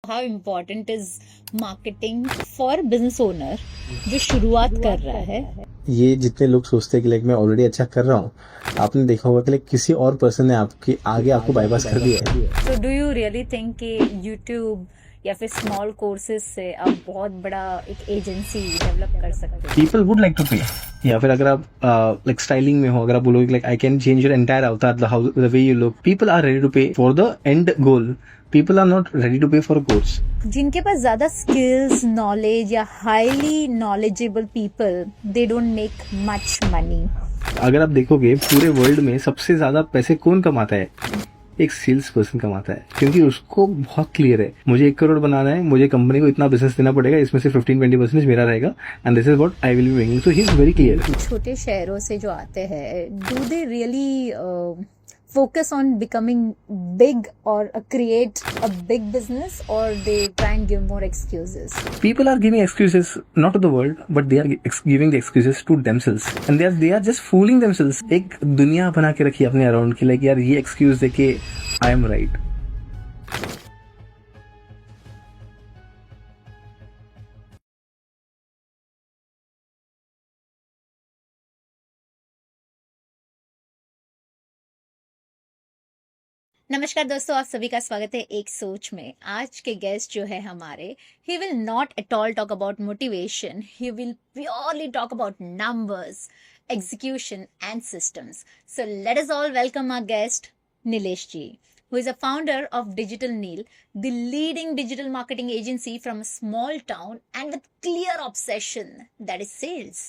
How important is marketing for business owner जो शुरुआत कर रहा है? ये जितने लोग सोचते हैं कि लाइक मैं ऑलरेडी अच्छा कर रहा हूँ, आपने देखा होगा कि लाइक किसी और पर्सन ने आपके आगे आपको बाईपास कर दिया है। So do you really think कि YouTube या फिर स्मॉल कोर्सेज से आप बहुत बड़ा एक एजेंसी डेवलप कर सकते हो? People would like to pay, या फिर अगर आप लाइक स्टाइलिंग में हो, अगर आप बोलोगे like I can change your entire avatar, the way you look, people are ready to pay for the end goal. People are not ready to pay for course. जिनके पास ज्यादा स्किल्स, नॉलेज या highly knowledgeable people, they don't make much money. अगर आप देखोगे पूरे world में सबसे ज्यादा पैसे कौन कमाता है? एक सेल्स पर्सन कमाता है, क्योंकि उसको बहुत क्लियर है मुझे 1 करोड़ बनाना है, मुझे कंपनी को इतना बिजनेस देना पड़ेगा, इसमें से 15-20% मेरा रहेगा and this is what I will be making. So he is very clear. छोटे शहरों से जो आते हैं, do they really focus on becoming big or create a big business, or they try and give more excuses? People are giving excuses not to the world, but they are giving the excuses to themselves, and they are just fooling themselves. एक दुनिया बना के रखी अपने around की, like यार ये excuse दे के आई एम राइट. नमस्कार दोस्तों, आप सभी का स्वागत है एक सोच में. आज के गेस्ट जो है हमारे, he will not at all talk about motivation, he will purely talk about numbers, execution and systems. So let us all welcome our guest Nilesh ji, who is a founder of Digital Neil, the leading digital marketing agency from a small town and with clear obsession that is sales.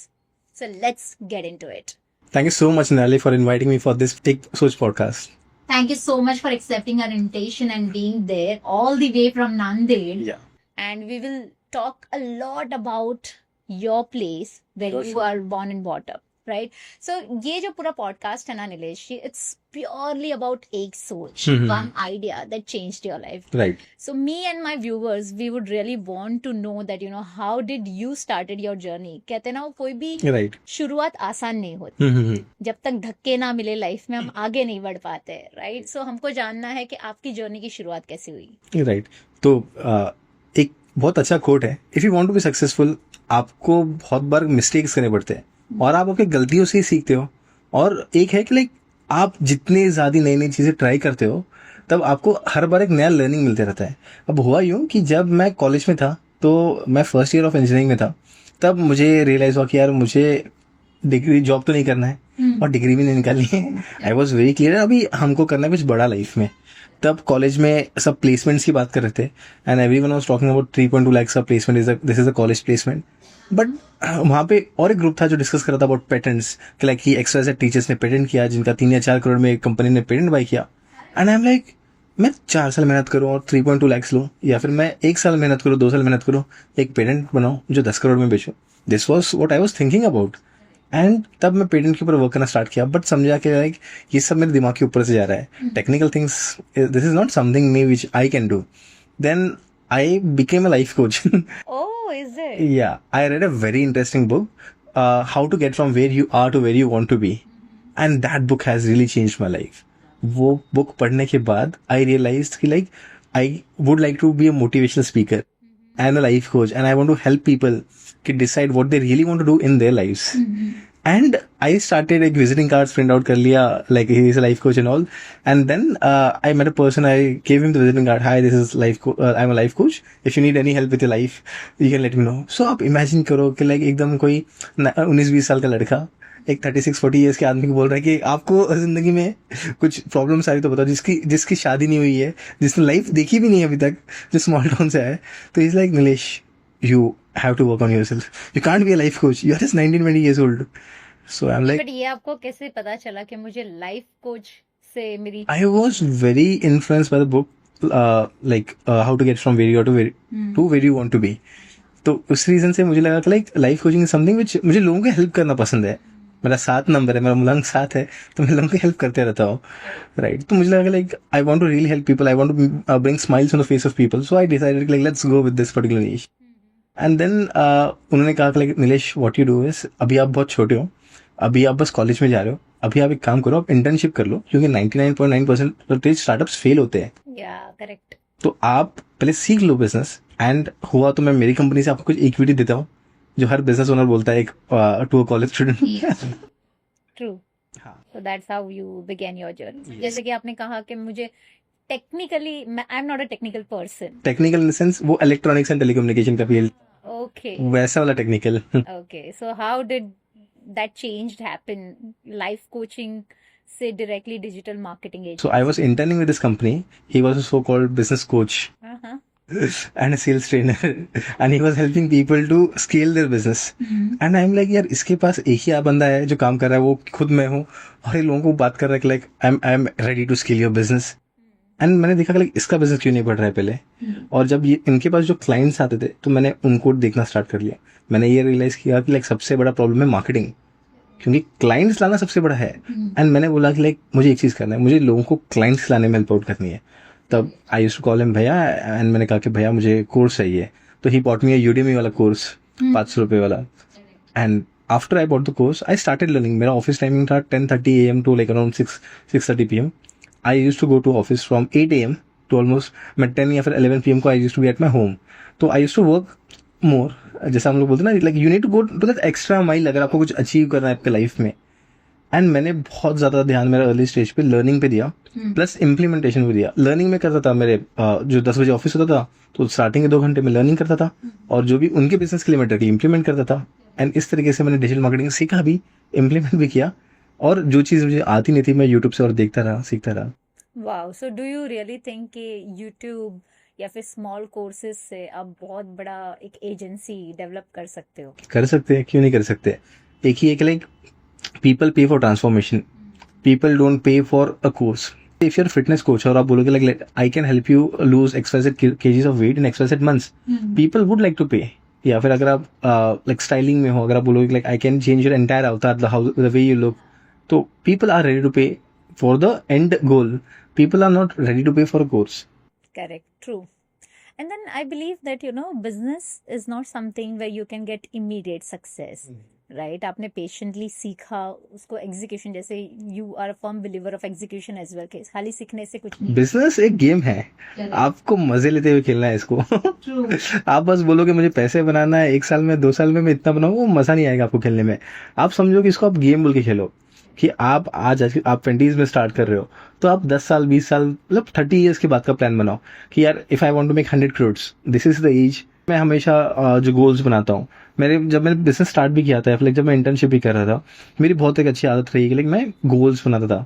So let's get into it. Thank you so much, Nali, for inviting me for this Big Soch podcast. Thank you so much for accepting our invitation and being there all the way from Nanded. Yeah. And we will talk a lot about your place where you are born and brought up, right? So ये जो पूरा podcast है ना Nilesh ji, it's purely about एक सोच, one idea that changed your life. Right. So me and my viewers, we would really want to know that, you know, how did you started your journey? कहते ना, कोई भी Right. शुरुआत आसान नहीं होती. जब तक धक्के ना मिले लाइफ में, हम आगे नहीं बढ़ पाते, राइट? सो हमको जानना है कि आपकी जर्नी की शुरुआत कैसे हुई. राइट. तो एक बहुत अच्छा कोट है, if you want to be successful, आपको बहुत बार मिस्टेक्स करने पड़ते हैं और आप आपकी गलतियों से ही सीखते हो. और एक है कि लाइक आप जितनी ज्यादा नई नई चीजें ट्राई करते हो, तब आपको हर बार एक नया लर्निंग मिलते रहता है. अब हुआ यूं कि जब मैं कॉलेज में था, तो मैं फर्स्ट ईयर ऑफ इंजीनियरिंग में था, तब मुझे रियलाइज हुआ कि यार मुझे डिग्री जॉब तो नहीं करना है और डिग्री भी नहीं निकालनी है. आई वॉज वेरी क्लियर, अभी हमको करना है कुछ बड़ा लाइफ में. तब कॉलेज में सब प्लेसमेंट्स की बात कर रहे थे and everyone was talking about 3.2 lakh of placement, this is a college placement. But वहाँ पे और एक ग्रुप था जो डिस्कस कर रहा था अबाउट पेटेंट्स, कि लाइक ही XYZ टीचर्स ने पेटेंट किया, जिनका 3 या 4 करोड़ में एक कंपनी ने पेटेंट बाई किया. एंड आई एम लाइक, मैं 4 साल मेहनत करूँ और 3.2 लाख लूँ, या फिर मैं 1 साल मेहनत करूँ, 2 साल मेहनत करूँ, एक पेटेंट बनाऊँ जो 10 करोड़ में बेचूँ. This was what I was thinking about. And तब मैं पेटेंट के ऊपर वर्क करना स्टार्ट किया, बट समझा कि लाइक ये सब मेरे दिमाग के ऊपर से जा रहा है. Technical things, this is not something may which I can do. Then I became a life coach. Oh, is it? Yeah, I read a very interesting book, How to Get From Where You Are to Where You Want to Be, and that book has really changed my life. वो book पढ़ने के बाद I realized कि like I would like to be a motivational speaker and a life coach, and I want to help people to decide what they really want to do in their lives. And I started like visiting cards print out कर लिया, like he is a life coach and all. And then I met a person, I gave him the visiting card. Hi, this is I'm a life coach. If you need any help with your life, you can let me know. So आप imagine करो कि like एकदम कोई 19-20 साल का लड़का एक 36-40 years के आदमी को बोल रहा है कि आपको जिंदगी में कुछ प्रॉब्लम्स आ रही तो बताओ, जिसकी शादी नहीं हुई है, जिसने लाइफ देखी भी नहीं है अभी तक, जो स्मॉल टाउन से है. तो is like, Nilesh, you have to work on yourself. You can't be a life coach. You are just 19-20 years old. So I'm like, but ये आपको कैसे पता चला कि मुझे लाइफ कोच से मेरी... I was very influenced by the book, How to Get From Where You Are to Where You Want to Be. तो उस रीजन से मुझे लगा कि like life coaching is something which मुझे लोगों को हेल्प करना पसंद है. मेरा 7 नंबर है, मेरा मुलांक 7 है, तो मैं लोगों को हेल्प करते रहता हूँ, राइट. तो मुझे लगा like I want to really help people, I want to bring smiles on the face of people. So I decided like let's go with this particular niche. And then उन्होंने कहा कि like, Nilesh, what you do is, अभी आप बहुत छोटे हो, अभी आप बस कॉलेज में जा रहे हो, अभी आप एक काम करो, आप इंटर्नशिप कर लो, क्योंकि 99.9% स्टार्टअप्स फेल होते हैं. या करेक्ट. तो आप पहले सीख लो बिजनेस, एंड हुआ तो मैं मेरी कंपनी से आपको कुछ इक्विटी देता हूँ, जो हर बिजनेस ओनर बोलता है एक टू कॉलेज स्टूडेंट। ट्रू। हाँ। So that's how you began your journey. Yes. जैसे कि आपने कहा कि मुझे technically, I am not a technical person. Technical in the sense वो इलेक्ट्रॉनिक्स एंड टेलीकम्युनिकेशन का फील्ड, Okay. वैसा वाला technical. Okay. So how did that change happen? Life coaching से directly digital marketing agent. So I was interning with this company. He was a so-called business coach Uh-huh. and a sales trainer, and he was helping people to scale their business. And I'm like, यार इसके पास एक ही बंदा है जो काम कर रहा है, वो खुद मैं हूँ, और ये लोगों को बात कर रहा है कि like I am ready to scale your business. And मैंने देखा कि लाइक इसका बिजनेस क्यों नहीं बढ़ रहा है पहले। और जब ये इनके पास जो क्लाइंट्स आते थे तो मैंने उनको देखना स्टार्ट कर लिया। मैंने ये रियलाइज किया कि लाइक सबसे बड़ा प्रॉब्लम है मार्केटिंग, क्योंकि क्लाइंट्स लाना सबसे बड़ा है। एंड मैंने बोला कि लाइक मुझे एक चीज़ करना है, मुझे लोगों को क्लाइंट्स लाने में हेल्प आउट करनी है। तब I used to call him भैया, एंड मैंने कहा कि भैया मुझे कोर्स चाहिए। तो he bought me a Udemy वाला कोर्स, 500 रुपये वाला। And after I bought the course I started learning. मेरा ऑफिस टाइमिंग था 10:30 AM to like around 6:30 PM। I used to go to office from 8 AM to almost मैं 10 या फिर 11 PM को I used to be at my home. तो I used to work more, जैसा हम लोग बोलते हैं ना, like you need to go to that extra mile अगर आपको कुछ अचीव करना है आपके लाइफ में। एंड मैंने बहुत ज़्यादा ध्यान मेरा अर्ली स्टेज पे लर्निंग पे दिया, प्लस इम्प्लीमेंटेशन भी दिया। लर्निंग में करता था, मेरे जो 10 बजे ऑफिस होता था तो स्टार्टिंग के 2 घंटे में लर्निंग करता था, और जो भी उनके बिजनेस के लिए मैं इम्प्लीमेंट करता था। एंड इस तरीके से मैंने डिजिटल मार्केटिंग सीखा भी, इम्प्लीमेंट भी किया, और जो चीज़ मुझे आती नहीं थी मैं यूट्यूब से और देखता रहा, सीखता रहा। Wow, so do you really think कि यूट्यूब या फिर स्मॉल कोर्सेज से आप बहुत बड़ा एक एजेंसी डेवलप कर सकते हो? कर सकते हैं, क्यों नहीं कर सकते। एक ही एक like people pay for transformation, people don't pay for a course. If you're fitness coach और आप बोलोगे like I can help you lose XYZ kgs of weight in XYZ months, people would like to pay. या फिर अगर आप like styling में हो, अगर आप बोलोगे like I can change your entire avatar, the way you look, तो people are ready to pay for the end goal. People are not ready to pay for a course. Correct, true. And then I believe that, business is not something where you can get immediate success, right? आपने patiently सीखा उसको execution, जैसे you are a firm believer of execution as well, कि खाली सीखने से कुछ नहीं। बिजनेस एक गेम है, आपको मजे लेते हुए खेलना है इसको। आप बस बोलोगे मुझे पैसे बनाना है, 1 साल में 2 साल में मैं इतना बनाऊँ, वो मजा नहीं आएगा आपको खेलने में। आप समझो कि इसको आप गेम बोल के खेलो, कि आप आज आप 20s में स्टार्ट कर रहे हो, तो आप 10 साल 20 साल मतलब 30 ईयर्स के बाद का प्लान बनाओ कि यार if I want to make 100 crores, this is the age. मैं हमेशा जो गोल्स बनाता हूँ, जब मैंने बिजनेस स्टार्ट भी किया था, लाइक जब मैं इंटर्नशिप भी कर रहा था, मेरी बहुत एक अच्छी आदत रही कि लाइक मैं गोल्स बनाता था।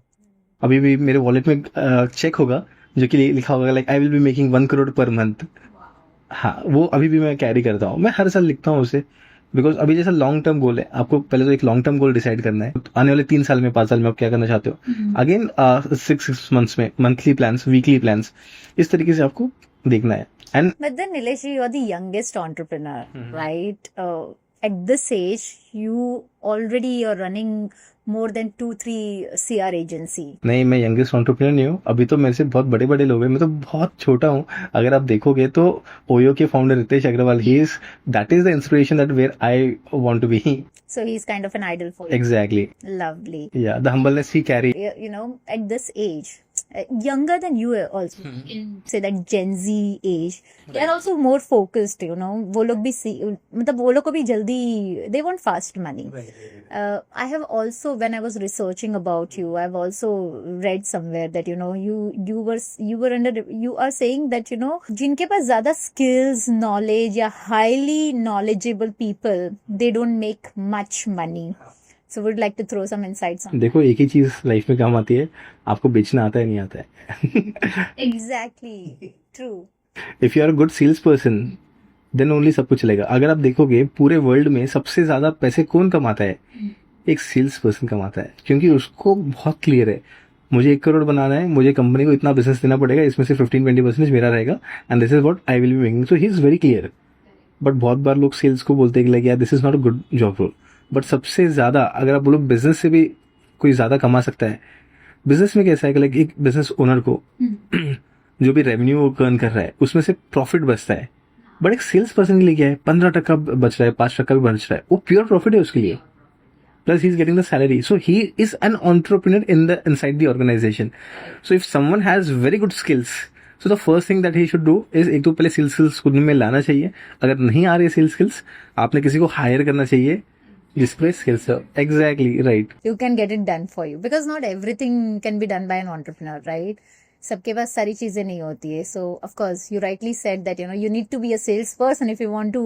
अभी भी मेरे वॉलेट में चेक होगा जो कि लिखा होगा like I will be making 1 crore per month. हाँ, वो अभी भी मैं कैरी करता हूँ, मैं हर साल लिखता हूँ उसे, बिकॉज अभी जैसा लॉन्ग टर्म गोल है, आपको पहले तो एक लॉन्ग टर्म गोल डिसाइड करना है, आने वाले 3 साल में 5 साल में आप क्या करना चाहते हो। अगेन 6 months में मंथली प्लान्स, वीकली प्लान्स, इस तरीके से आपको देखना है। And But then Nilesh, you are the youngest entrepreneur, right? At this age, you already are running more than 2-3 CR agency. नहीं, मैं यंगेस्ट एंटरप्रेन्योर नहीं हूँ, अभी तो मेरे से बहुत बड़े बड़े लोग हैं, मैं तो बहुत छोटा हूँ। अगर आप देखोगे तो ओयो के founder Ritesh Agarwal, that is the inspiration that where I want to be. So he's kind of an idol for you. Exactly. Lovely. Yeah, the humbleness he carry. At this age, younger than you also, in say that Gen Z age, they are also more focused, वो लोग भी मतलब वो लोग को भी जल्दी, they want fast money. I have also, when I was researching about you, I've also read somewhere that you are saying that जिनके पास ज्यादा skills, knowledge या highly knowledgeable people, they don't make much money. So would like to throw some insights on. देखो, एक ही चीज life में काम आती है, आपको बेचना आता है नहीं आता है। Exactly, true. If you are good sales person then only सब कुछ चलेगा। अगर आप देखोगे पूरे वर्ल्ड में सबसे ज्यादा पैसे कौन कमाता है, एक सेल्स पर्सन कमाता है, क्योंकि उसको बहुत क्लियर है मुझे 1 crore बनाना है, मुझे कंपनी को इतना बिजनेस देना पड़ेगा, इसमें से 15-20% मेरा रहेगा, and this is what I will be making. So he is very clear. But बहुत बार लोग सेल्स को बोलते हैं कि यार this is not a good job role. But सबसे ज्यादा अगर आप बोलो बिजनेस से भी कोई ज्यादा कमा सकता है, बिजनेस में कैसा है कि लाइक एक बिजनेस ओनर को जो भी रेवेन्यू अर्न कर रहा है उसमें से प्रॉफिट बचता है, बट एक सेल्स पर्सन के लिए क्या है, 15% बच रहा है, 5% भी बच रहा है, वो प्योर प्रॉफिट है उसके लिए, plus he is getting the salary. So he is an entrepreneur inside the organization. So if someone has very good skills so the first thing that he should do is, एक तो पहले sales skills खुद में लाना चाहिए. अगर नहीं आ रही सेल्स स्किल्स, आपने किसी को हायर करना चाहिए जिस पे स्किल्स है. Exactly right. You can get it done for you because not everything can be done by an entrepreneur, right? सबके पास सारी चीजें नहीं होती है. So of course you rightly said that you need to be a salesperson if you want to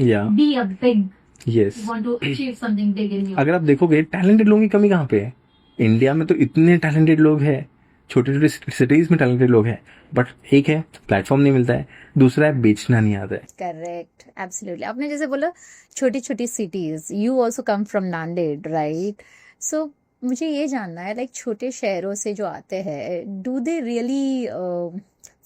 या be a big, yes. you want to achieve something big in your. अगर आप देखोगे टैलेंटेड लोगों की कमी कहाँ पे है. इंडिया में तो इतने टैलेंटेड लोग हैं, छोटे छोटे सिटीज में टैलेंटेड लोग हैं, बट एक है प्लेटफॉर्म नहीं मिलता है, दूसरा है बेचना नहीं आता है. Correct, absolutely. आपने जैसे बोला छोटी छोटी cities, you also come from Nanded, right? So मुझे ये जानना है, लाइक छोटे शहरों से जो आते हैं, do they really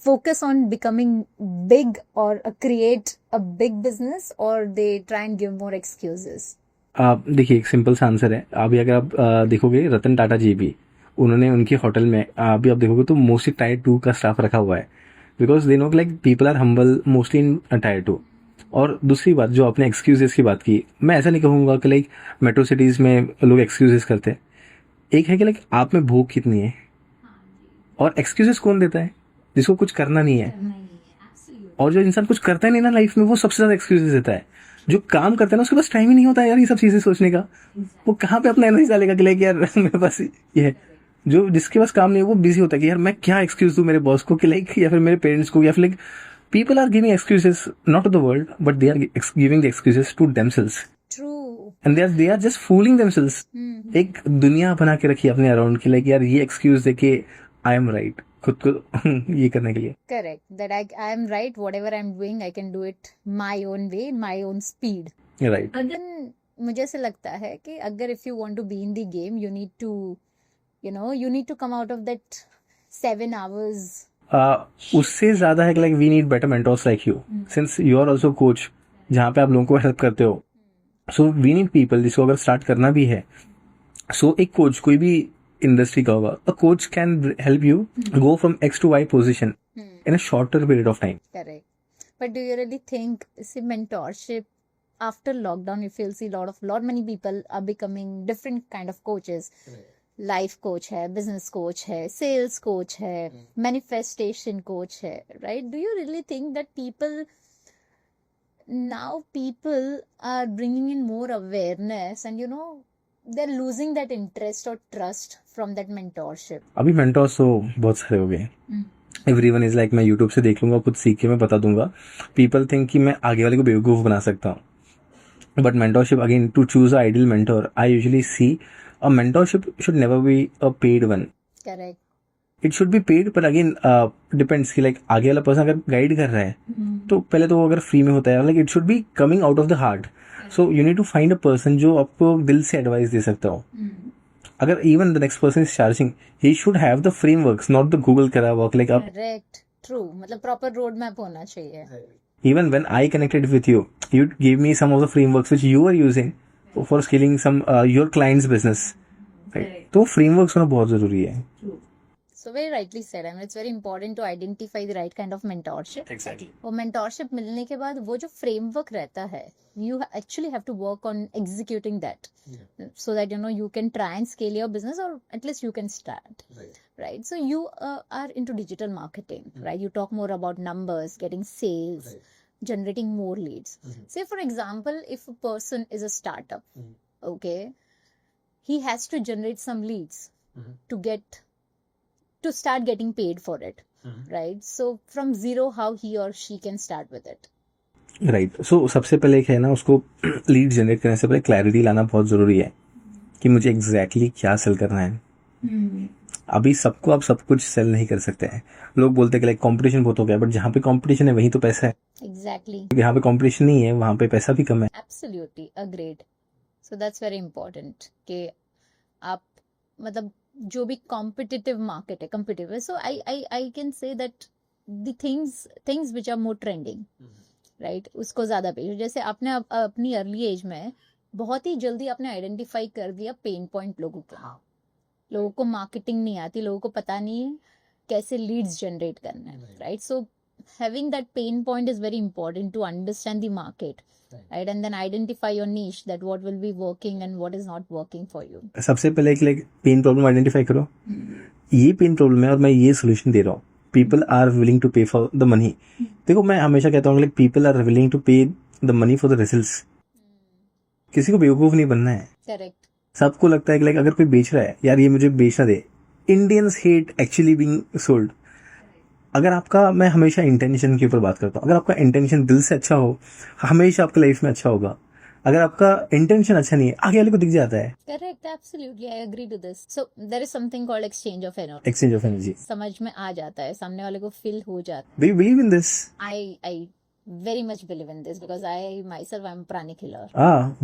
focus on becoming big और क्रिएट अ बिग बिजनेस, और they try and give more excuses? आप देखिए, एक सिंपल सा आंसर है. अभी अगर आप देखोगे रतन टाटा जी भी, उन्होंने उनके होटल में अभी आप देखोगे तो मोस्टली टायर 2 का स्टाफ रखा हुआ है, because they know like people are humble mostly in tier 2. और दूसरी बात, जो आपने एक्सक्यूजेस की बात की, मैं ऐसा नहीं कहूँगा कि लाइक मेट्रो सिटीज़ में लोग एक्सक्यूजेस करते हैं. एक है कि लाइक आप में भूख कितनी है, और एक्सक्यूजेस कौन देता है? जिसको कुछ करना नहीं है. और जो इंसान कुछ करता ही नहीं ना लाइफ में, वो सबसे ज़्यादा एक्सक्यूजेस देता है. जो काम करता है ना, उसके पास टाइम ही नहीं होता है यार ये सब चीज़ें सोचने का. वो कहाँ पे अपना एनर्जी डालेगा कि लाइक यार मेरे पास ये है. जो जिसके पास काम नहीं है वो बिजी होता है कि यार मैं क्या एक्सक्यूज दूं मेरे बॉस को, कि लाइक या फिर मेरे पेरेंट्स को, या फिर like people are giving excuses not to the world, but they are giving the excuses to themselves. True. And they are just fooling themselves. एक दुनिया बना के रखी है अपने अराउंड की, लाइक यार ये एक्सक्यूज दे के आई एम राइट, खुद को ये करने के लिए. Correct, that I am right, whatever I am doing I can do it my own way, in my own speed. Right. अगर मुझे ऐसे लगता है कि अगर if you want to be in the game, you need to you need to come out of that 7 hours. उससे ज्यादा है कि like we need better mentors like you, since you are also coach, जहाँ पे आप लोगों को help करते हो. सो वी नीड पीपल जिसको अगर स्टार्ट करना भी है. सो एक कोच, कोई भी इंडस्ट्री का होगा, a coach can help you go from X to Y position in a shorter period of time. Correct. But do you really think, see, mentorship after lockdown, if you'll see lot many people are becoming different kind of coaches. Life coach है, business coach है, sales coach है, manifestation coach है, right? Do you really think that people are bringing in more awareness and they're losing that interest or trust from that mentorship? अभी mentors तो बहुत सारे हो गए. एवरीवन इज लाइक मैं यूट्यूब से देख लूंगा, कुछ सीख के मैं बता दूंगा. पीपल थिंक कि मैं आगे वाले को बेवकूफ बना सकता हूँ. But mentorship, again, to choose a ideal mentor, I usually see a mentorship should never be a paid one. Correct. It should be paid, but again depends कि like आगे वाला पर्सन अगर गाइड कर रहा है तो पहले तो वो अगर फ्री में होता है, like it should be coming out of the heart. So you need to find a person जो आपको दिल से एडवाइस दे सकता हो. अगर even the next person is charging, he should have the frameworks, not the Google करा work like up. Correct. True. मतलब proper road map होना चाहिए. Even when I connected with you, you gave me some of the frameworks which you were using for scaling some your client's business, right? तो frameworks होना बहुत जरूरी है. So very rightly said. I mean, it's very important to identify the right kind of mentorship. Exactly. और mentorship मिलने के बाद वो जो framework रहता है, you actually have to work on executing that, so that you can try and scale your business, or at least you can start. Right? So you are into digital marketing, right? You talk more about numbers, getting sales. Right. Generating more leads. Say for example, if a person is a startup, okay, he has to generate some leads to start getting paid for it, right? So from zero, how he or she can start with it? Right. So सबसे पहले एक है ना, उसको lead generate करने से पहले clarity लाना बहुत जरूरी है कि मुझे एग्जैक्टली क्या सेल करना है. अभी सबको आप सब कुछ सेल नहीं कर सकते हैं. लोग बोलते हैं कि लाइक कंपटीशन बहुत हो गया, बट जहाँ पे कंपटीशन है वहीं तो पैसा है. एग्जैक्टली. यहाँ पे कंपटीशन नहीं है, वहाँ पे पैसा भी कम है. Absolutely agreed. So that's very important कि आप मतलब जो भी कॉम्पिटिटिव मार्केट है, competitive, so I can say that the things which are more trending, right, उसको ज्यादा पे. जैसे आपने अपनी अर्ली एज में बहुत ही जल्दी आपने आइडेंटिफाई कर दिया पेन पॉइंट लोगों को. लोगों को मार्केटिंग नहीं आती, लोगों को पता नहीं है कैसे लीड्स जनरेट करना है, right? So having that pain point is very important to understand the market, right? And then identify your niche, that what will be working and what is not working for you. सबसे पहले एक like pain problem identify करो. ये pain problem है और मैं ये solution दे रहा हूँ. People are willing to pay for the money. देखो मैं हमेशा कहता हूँ पीपल आर विलिंग टू पे the money for the results. किसी को बेवकूफ नहीं बनना है. करेक्ट. सबको लगता है कि लाइक अगर कोई बेच रहा है यार ये मुझे बेचना दे. Indians hate actually being sold. अगर आपका, मैं हमेशा इंटेंशन के ऊपर बात करता हूँ, अगर आपका इंटेंशन दिल से अच्छा हो हमेशा आपकी लाइफ में अच्छा होगा. अगर आपका इंटेंशन अच्छा नहीं है आगे वाले को दिख जाता है. Correct. Absolutely I agree to this. So there is something called exchange of energy. Exchange of energy समझ में आ जाता है, सामने वाले को फील हो जाता है. Do you believe in this? I very much believe in this because I myself I'm a pranic healer.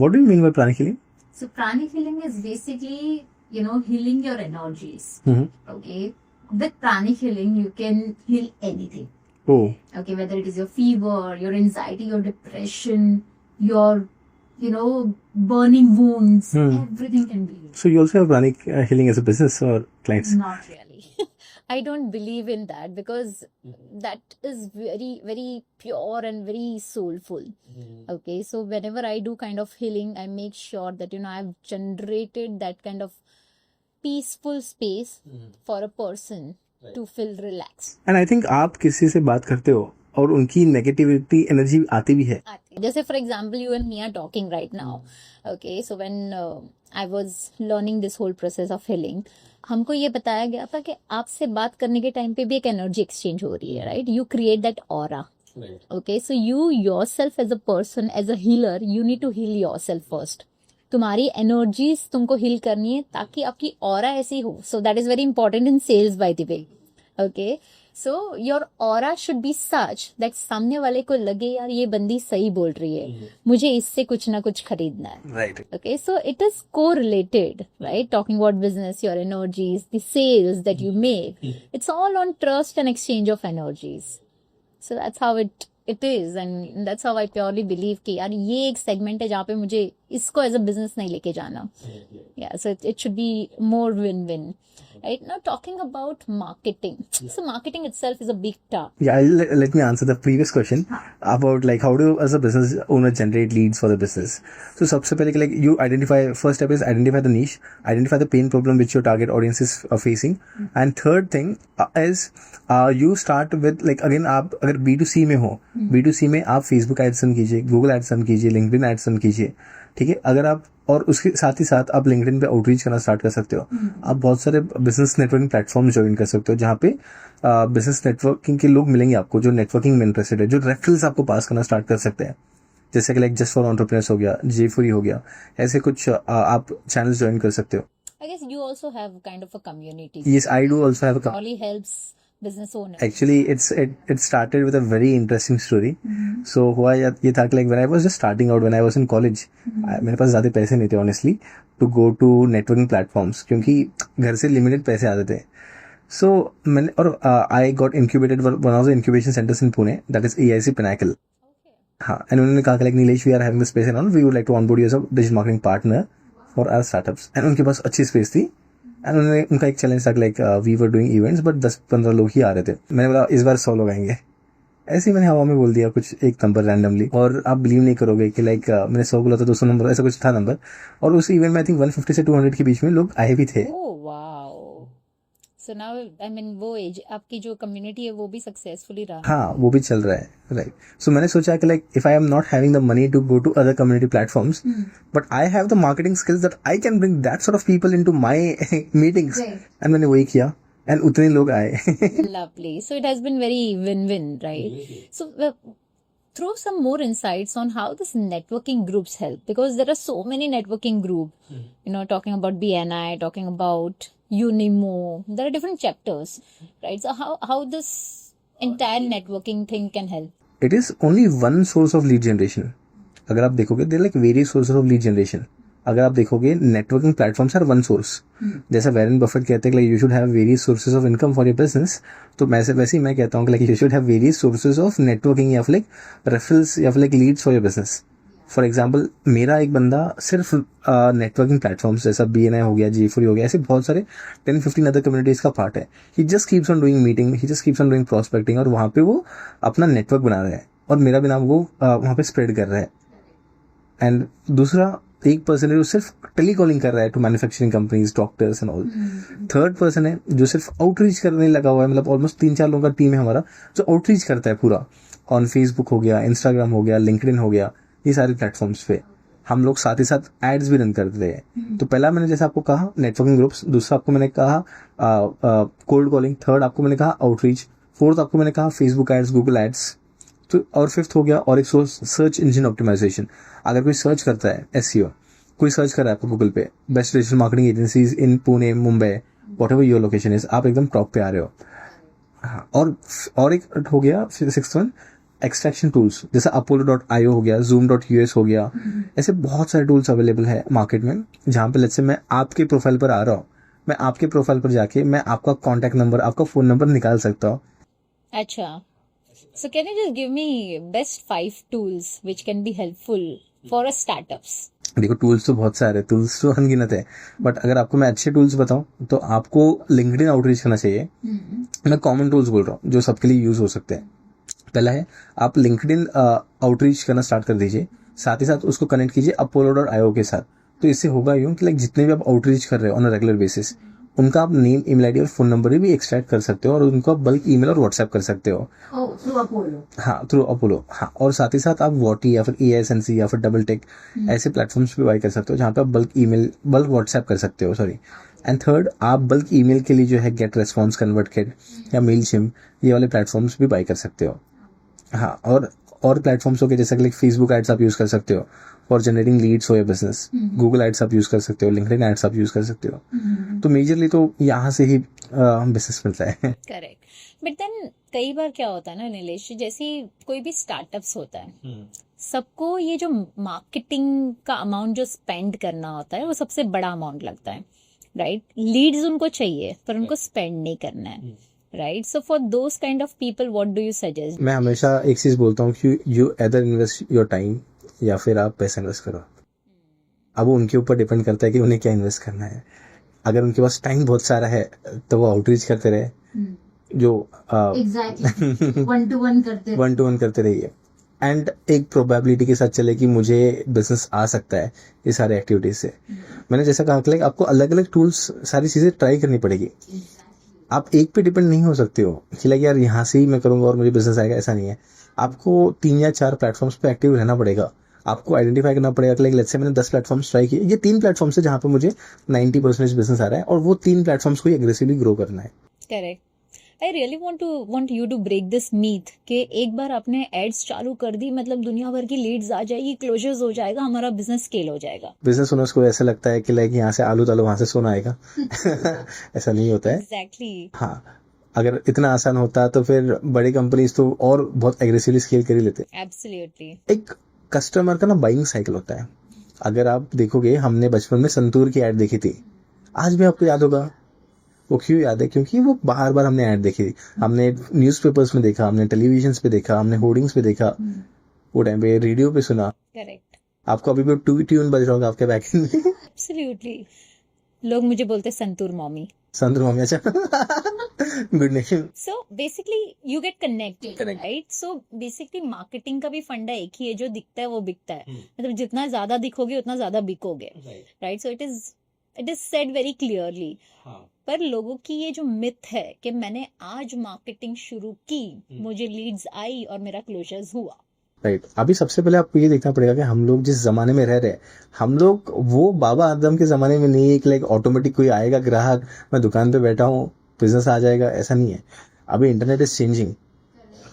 What do you mean by pranic healing? So pranic healing is basically, you know, healing your energies. Okay. With pranic healing, you can heal anything. Oh. Okay, whether it is your fever, your anxiety, your depression, your, you know, burning wounds, everything can be healed. So you also have pranic healing as a business or clients? Not really. I don't believe in that because that is very, very pure and very soulful. Okay, so whenever I do kind of healing, I make sure that, you know, I've generated that kind of peaceful space for a person to feel relaxed. And I think आप किसी से बात करते हो और उनकी negativity energy आती भी है. जैसे for example you and me are talking right now. Okay, so when I was learning this whole process of healing, हमको ये बताया गया था कि आपसे बात करने के टाइम पे भी एक एनर्जी एक्सचेंज हो रही है, right? You create that aura. Okay, so you yourself as a person, as a healer, you need to heal yourself first. तुम्हारी एनर्जीज तुमको हील करनी है ताकि आपकी ऑरा ऐसी हो. So that is very important in sales by the way. Okay, so your aura should be such that सामने वाले को लगे यार ये बंदी सही बोल रही है, मुझे इससे कुछ ना कुछ खरीदना है. Right. Okay, so it is correlated, right? Talking about business, your energies, the sales that you make, it's all on trust and exchange of energies. So that's how it is, and that's how I purely believe कि यार ये एक segment है जहाँ पे मुझे इसको as a business नहीं लेके जाना. Yeah, so it should be more win-win. Right now, talking about marketing. So marketing itself is a big task. Yeah, let me answer the previous question about like how do you as a business owner generate leads for the business. So सबसे पहले like you identify, first step is identify the niche, identify the pain problem which your target audience is facing, and third thing is you start with like again आप अगर B2C में हो, B2C में आप Facebook ads run कीजिए, Google ads run कीजिए, LinkedIn ads run कीजिए. ठीक है, अगर आप और उसके साथ ही साथ आप लिंक्डइन पे आउटरीच करना स्टार्ट कर सकते हो. आप बहुत सारे बिजनेस नेटवर्किंग प्लेटफॉर्म ज्वाइन कर सकते हो जहाँ पे बिजनेस नेटवर्किंग के लोग मिलेंगे आपको जो नेटवर्किंग में इंटरेस्टेड है, जो रेफरल्स आपको पास करना स्टार्ट कर सकते हैं. जैसे कि लाइक जस्ट फॉर एंटरप्रेन्योर्स हो गया, J4E हो गया, ऐसे कुछ आप चैनल्स ज्वाइन कर सकते हो. I guess you also have kind of a community. Yes, I do also have a Only helps business owners. Actually, it started with a very interesting story. So हुआ ये था कि like when I was just starting out, when I was in college, मेरे पास ज़्यादा पैसे नहीं थे honestly to go to networking platforms क्योंकि घर से limited पैसे आते थे. So मैंने और I got incubated one of the incubation centers in Pune, that is AIC Pinnacle. हाँ, and उन्होंने कहा कि like Nilesh, we are having the space and all, we would like to onboard you as a digital marketing partner for our startups. And उनके पास अच्छी space थी. And उन्होंने उनका एक चैलेंज था like we were doing events but 10-15 लोग ही आ रहे थे. मैंने बोला इस बार 100 लोग आएंगे. ऐसे ही मैंने हवा में बोल दिया कुछ एक नंबर रैंडमली, और आप बिलीव नहीं करोगे कि लाइक मैंने 100 बोला था, 200 नंबर ऐसा कुछ था नंबर, और उस इवेंट में आई थिंक 150 से 200 के बीच में लोग आए भी थे. So now, I mean, वो एज आपकी जो कम्युनिटी है वो भी सक्सेसफुली रहा. हाँ, वो भी चल रहा है, राइट. सो मैंने सोचा कि like if I am not having the money to go to other community platforms, but I have the marketing skills that I can bring that sort of people into my meetings, and मैंने वही किया and उतने लोग आए. Lovely. So it has been very win-win, right? So throw some more insights on how this networking groups help, because there are so many networking groups, you know, talking about BNI, talking about Unimo, there are different chapters, right? So how this entire networking thing can help? It is only one source of lead generation. अगर आप देखोगे there are like various sources of lead generation. अगर आप देखोगे networking platforms are one source. जैसा वैरेन Buffett कहते हैं कि like you should have various sources of income for your business, तो वैसे ही मैं कहता हूँ कि like you should have various sources of networking या फिर like referrals या फिर like leads for your business. For example मेरा एक बंदा सिर्फ नेटवर्किंग प्लेटफॉर्म्स जैसा BNI हो गया, J4E हो गया, ऐसे बहुत सारे 10-15 अदर कम्युनिटीज का पार्ट है. He just keeps on doing meeting, he just keeps on doing prospecting, और वहाँ पे वो अपना नेटवर्क बना रहा है और मेरा भी नाम वो वहाँ पे स्प्रेड कर रहा है. एंड दूसरा एक पर्सन है जो सिर्फ टेली कॉलिंग कर रहा है to manufacturing companies, doctors and all. Third person है जो सिर्फ आउटरीच करने लगा हुआ है, मतलब ऑलमोस्ट 3-4 लोगों का टीम है हमारा जो आउटरीच करता है पूरा ऑन फेसबुक हो गया, इंस्टाग्राम हो गया, लिंक्डइन हो गया, ये सारे प्लेटफॉर्म्स पे हम लोग साथ ही साथ एड्स भी रन करते हैं। तो पहला मैंने जैसे आपको कहा नेटवर्किंग ग्रुप्स, दूसरा आपको मैंने कहा कोल्ड कॉलिंग, थर्ड आपको मैंने कहा आउटरीच, फोर्थ आपको मैंने कहा फेसबुक एड्स, गूगल एड्स, तो और फिफ्थ हो गया और एक सर्च इंजन ऑप्टिमाइजेशन। अगर कोई सर्च करता है एसईओ, कोई सर्च कर रहा है आपको गूगल पे best digital marketing agencies in Pune, Mumbai, whatever your location is, आप एकदम टॉप पे आ रहे हो। हाँ, और एक हो गया सिक्स्थ वन एक्सट्रैक्शन टूल्स, जैसे apollo.io हो गया, zoom.us हो गया, ऐसे बहुत सारे टूल्स अवेलेबल है मार्केट में जहाँ पे लेट्स से मैं आपके प्रोफाइल पर आ रहा हूँ, मैं आपके प्रोफाइल पर जाके मैं आपका कॉन्टैक्ट नंबर, आपका फोन नंबर निकाल सकता हूँ। अच्छा, so can you just give me best 5 tools which can be helpful for a startups? देखो टूल्स तो बहुत सारे, टूल्स तो अनगिनत है, बट अगर आपको मैं अच्छे टूल्स बताऊं तो आपको लिंक्डइन आउटरीच करना चाहिए। मैं कॉमन टूल्स बोल रहा हूँ जो सबके लिए यूज हो सकते हैं। पहला है आप लिंक्डइन आउटरीच करना स्टार्ट कर दीजिए, साथ ही साथ उसको कनेक्ट कीजिए apollo.io के साथ। तो इससे होगा यूं कि लाइक जितने भी आप आउटरीच कर रहे हो ऑन अ रेगुलर बेसिस, उनका आप नेम, ईमेल आईडी और फोन नंबर भी एक्सट्रैक्ट कर सकते हो और उनको बल्क ईमेल और व्हाट्सएप कर सकते हो थ्रू अपोलो। हाँ, थ्रू अपोलो। हाँ, और साथ ही साथ आप वॉटी या फिर ESNC या फिर डबल टेक ऐसे प्लेटफॉर्म्स पे बाई कर सकते हो जहाँ पे आप बल्क ईमेल, बल्क व्हाट्सएप कर सकते हो, सॉरी। एंड थर्ड, आप बल्क ईमेल के लिए जो है गेट रेस्पॉन्स, कन्वर्टकिट या मेलशिप, ये वाले प्लेटफॉर्म्स भी बाई कर सकते हो। हाँ, और प्लेटफॉर्म्स हो गए जैसे कि फेसबुक एड्स आप यूज कर सकते हो फॉर जनरेटिंग लीड्स हो या बिजनेस, गूगल एड्स आप यूज कर सकते हो, लिंक्डइन एड्स आप यूज कर सकते हो। तो मेजरली तो यहाँ से ही बिजनेस मिलता है। करेक्ट, बट देन कई बार क्या होता है ना नीलेश, जैसे कोई भी स्टार्टअप्स होता है, सबको ये जो मार्केटिंग का अमाउंट जो स्पेंड करना होता है वो सबसे बड़ा अमाउंट लगता है, राइट? लीड्स उनको चाहिए पर उनको स्पेंड नहीं करना है, right? So for those kind of people what do you suggest? मैं हमेशा एक चीज बोलता हूँ कि you either invest your time या फिर आप पैसा इन्वेस्ट करो। अब वो उनके ऊपर डिपेंड करता है कि उन्हें क्या इन्वेस्ट करना है। अगर उनके पास टाइम बहुत सारा है तो वो आउटरीच करते रहे, जो एग्जैक्टली वन टू वन करते रहिए, एंड एक प्रोबेबिलिटी के साथ चले कि मुझे बिजनेस आ सकता है ये सारे एक्टिविटीज से। मैंने जैसा कहा कि आपको अलग अलग टूल्स, सारी चीजें ट्राई करनी पड़ेगी। आप एक पे डिपेंड नहीं हो सकते हो कि लाइक यार यहाँ से ही मैं करूंगा और मुझे बिजनेस आएगा, ऐसा नहीं है। आपको 3 या 4 प्लेटफॉर्म्स पे एक्टिव रहना पड़ेगा। आपको आइडेंटिफाई करना पड़ेगा कि लाइक लेट्स से मैंने 10 प्लेटफॉर्म्स ट्राई किए, ये 3 प्लेटफॉर्म्स है जहाँ पे मुझे 90% बिजनेस आ रहा है और वो 3 प्लेटफॉर्म्स को ही एग्रेसिवली ग्रो करना है। Correct. I really want you to break this myth कि एक बार आपने एड्स चालू कर दी मतलब दुनिया भर की लीड्स आ जाएगी, क्लोजर्स हो जाएगा, हमारा बिजनेस स्केल हो जाएगा। बिजनेस ओनर्स को ऐसा लगता है कि लाइक यहाँ से आलू डालो वहां से सोना आएगा। ऐसा नहीं होता है। एग्जैक्टली। हाँ, अगर इतना आसान होता तो फिर बड़ी कंपनीज तो और बहुत एग्रेसिवली स्केल कर ही लेते। एब्सोल्युटली। एक कस्टमर का ना बाइंग साइकिल होता है। अगर आप देखोगे, हमने बचपन में संतूर की ऐड देखी थी, आज भी आपको याद होगा। वो क्यों याद है? क्योंकि वो बार बार हमने ऐड देखी थी, हमने न्यूज़पेपर्स में देखा, हमने टेलीविजन पे देखा, हमने होर्डिंग्स पे देखा, वो टाइम पे रेडियो पे सुना। करेक्ट। आपको अभी भी ट्यून बज रहा होगा आपके बैक में। एब्सोल्युटली। लोग मुझे बोलते संतूर मॉमी। संतूर मम्मी, अच्छा। Good name. So basically you get connected, Correct. right? So basically marketing का भी फंडा एक ही है, जो दिखता है वो बिकता है। मतलब जितना ज्यादा दिखोगे उतना ज्यादा बिकोगे, right? So it is said very clearly. पर लोगों की ये जो मिथ है कि मैंने आज मार्केटिंग शुरू की, मुझे लीड्स आई और मेरा क्लोजर्स हुआ। राइट। अभी सबसे पहले आपको ये देखना पड़ेगा कि हम लोग जिस जमाने में रह रहे हैं, हम लोग वो बाबा आदम के जमाने में नहीं है कि लाइक ऑटोमेटिक कोई आएगा ग्राहक, मैं दुकान पे बैठा हूँ, बिजनेस आ जाएगा, ऐसा नहीं है। अभी इंटरनेट इज चेंजिंग।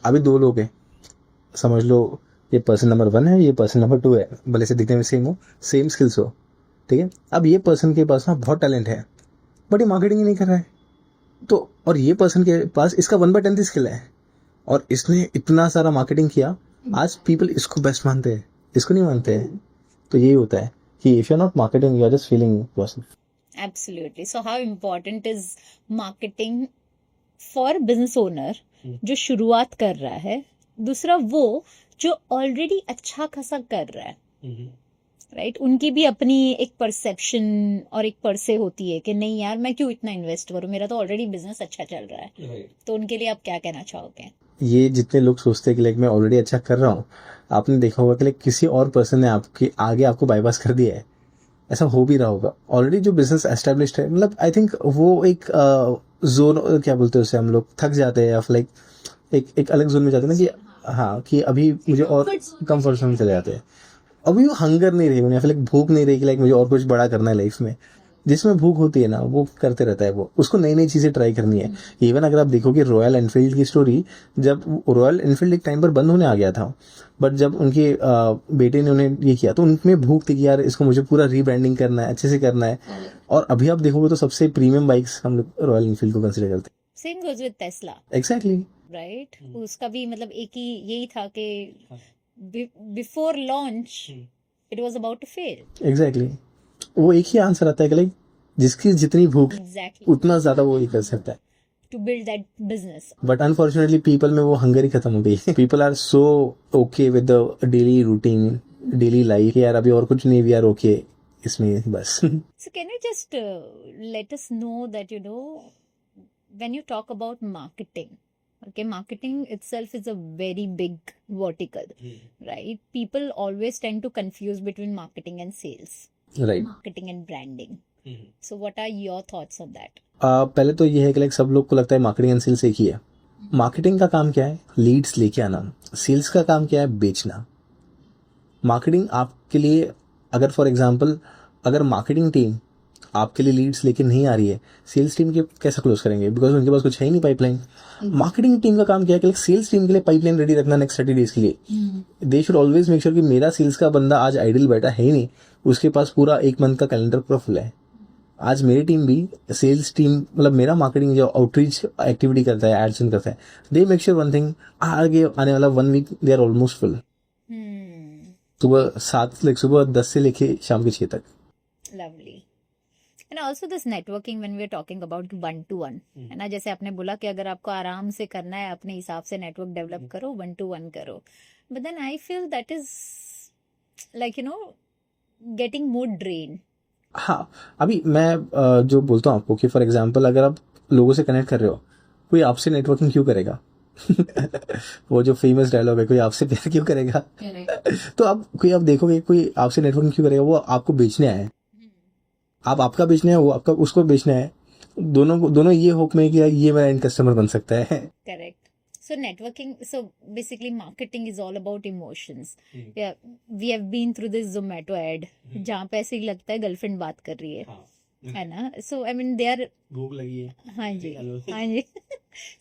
अभी 2 लोग हैं, समझ लो ये पर्सन नंबर 1 है, ये पर्सन नंबर 2 है, भले से दिखने में सेम हो, सेम स्किल्स हो, ठीक है। अब ये पर्सन के पास ना बहुत टैलेंट है बट ये मार्केटिंग ही नहीं कर रहा है, तो और ये पर्सन के पास इसका 1/10 स्किल है और इसने इतना सारा मार्केटिंग किया, आज पीपल इसको बेस्ट मानते हैं, इसको नहीं मानते हैं। तो यही होता है कि if you are not marketing, you are just feeling person. Absolutely. So how important is marketing for business owner जो शुरुआत कर रहा है, दूसरा वो जो ऑलरेडी अच्छा खासा कर रहा है, राइट? उनकी भी अपनी एक परसेप्शन और एक परसे होती है कि नहीं यार मैं क्यों इतना इन्वेस्ट करूं, मेरा तो ऑलरेडी बिजनेस अच्छा चल रहा है। तो उनके लिए आप क्या कहना चाहोगे? ये जितने लोग सोचते हैं कि लाइक मैं ऑलरेडी अच्छा कर रहा हूँ, आपने देखा होगा कि लाइक किसी और पर्सन ने आपके आगे आपको बाईपास कर दिया है, ऐसा हो भी रहा होगा ऑलरेडी। जो बिजनेस एस्टेब्लिश्ड है, मतलब आई थिंक वो एक जोन, क्या बोलते हैं उसे हम लोग, थक जाते हैं या लाइक एक अलग जोन में जाते हैं ना कि हाँ कि अभी मुझे और कंफर्ट जोन में चले जाते हैं। अभी वो हंगर नहीं रही, या फिर लाइक भूख नहीं रही कि लाइक मुझे और कुछ बड़ा करना है लाइफ में। जिसमें भूख होती है ना वो करते रहता है, वो उसको नई नई चीजें ट्राई करनी है। इवन अगर आप देखोगे रॉयल एनफील्ड की स्टोरी, जब रॉयल एनफील्ड एक टाइम पर बंद होने आ गया था, बट जब उनके बेटे ने उन्हें ये किया तो उनमें भूख थी कि यार इसको मुझे पूरा रीब्रांडिंग करना है, अच्छे से करना है। और अभी आप देखोगे तो सबसे प्रीमियम बाइक्स हम लोग रॉयल एनफील्ड को कंसिडर करते सेम गोज विद टेस्ला, हैं। Exactly right? उसका भी मतलब एक ही यही था कि before launch it was about to fail. Exactly वो एक ही आंसर आता है कि लाइक जिसकी जितनी भूख एग्जैक्टली, उतना ज्यादा वो ही कर सकता है। To build that business. But unfortunately people में वो हंगर ही खत्म हो गई है। People are so okay with the daily routine, daily life, यार अभी और कुछ नहीं, वी आर ओके इसमें बस। So can you just let us know that, when you talk about marketing, okay, marketing itself is a very big vertical, right? People always tend to confuse between marketing and sales, right marketing and branding. So what are your thoughts on that? पहले तो ये है कि like सब लोग को लगता है मार्केटिंग एंड सेल्स एक ही है। मार्केटिंग का काम क्या है? लीड्स लेके आना। सेल्स का काम क्या है? बेचना। मार्केटिंग आपके लिए, अगर फॉर एग्जांपल अगर मार्केटिंग टीम आपके लिए लीड्स लेके नहीं आ रही है, सेल्स टीम के कैसे क्लोज करेंगे? बिकॉज उनके पास कुछ है ही नहीं पाइपलाइन। मार्केटिंग टीम का काम क्या है कि सेल्स टीम के लिए पाइपलाइन रेडी रखना नेक्स्ट 30 डेज के लिए। They should always make sure कि मेरा सेल्स का बंदा आज आइडल बैठा है ही नहीं, उसके पास पूरा एक मंथ का कैलेंडर पूरा फुल है। आज मेरी टीम भी, सेल्स टीम मतलब मेरा मार्केटिंग जो आउटरीच एक्टिविटी करता है, एड्स करता है, they make sure one thing, आगे आने वाला 1 week they are almost full. सुबह 10 से लेके शाम के 6 तक। Lovely. And also this networking when we are talking about one to one, है ना? जैसे आपने बोला कि अगर आपको आराम से करना है, अपने हिसाब से नेटवर्क डेवलप करो, 1 to 1 करो। But then I feel that is like, getting more drained. हाँ, अभी मैं जो बोलता हूँ आपको कि फॉर एग्जांपल अगर आप लोगों से कनेक्ट कर रहे हो, कोई आपसे नेटवर्किंग क्यों करेगा? वो जो फेमस डायलॉग है, कोई आपसे प्यार क्यों करेगा? तो आप देखोगे कोई आपसे नेटवर्किंग क्यों करेगा? वो आपको बेचने आए हैं, आप आपका बेचने हैं, वो आपका उसको बेचना है। दोनों ये होप में कि ये मेरा एंड कस्टमर बन सकता है। Correct. So networking, so basically marketing is all about emotions. Yeah, we have been through this Zomato ad, जहाँ पे ऐसे ही लगता है गर्लफ्रेंड बात कर रही है ना? So I mean they are, भूख लगी है, हाँ जी, हाँ जी।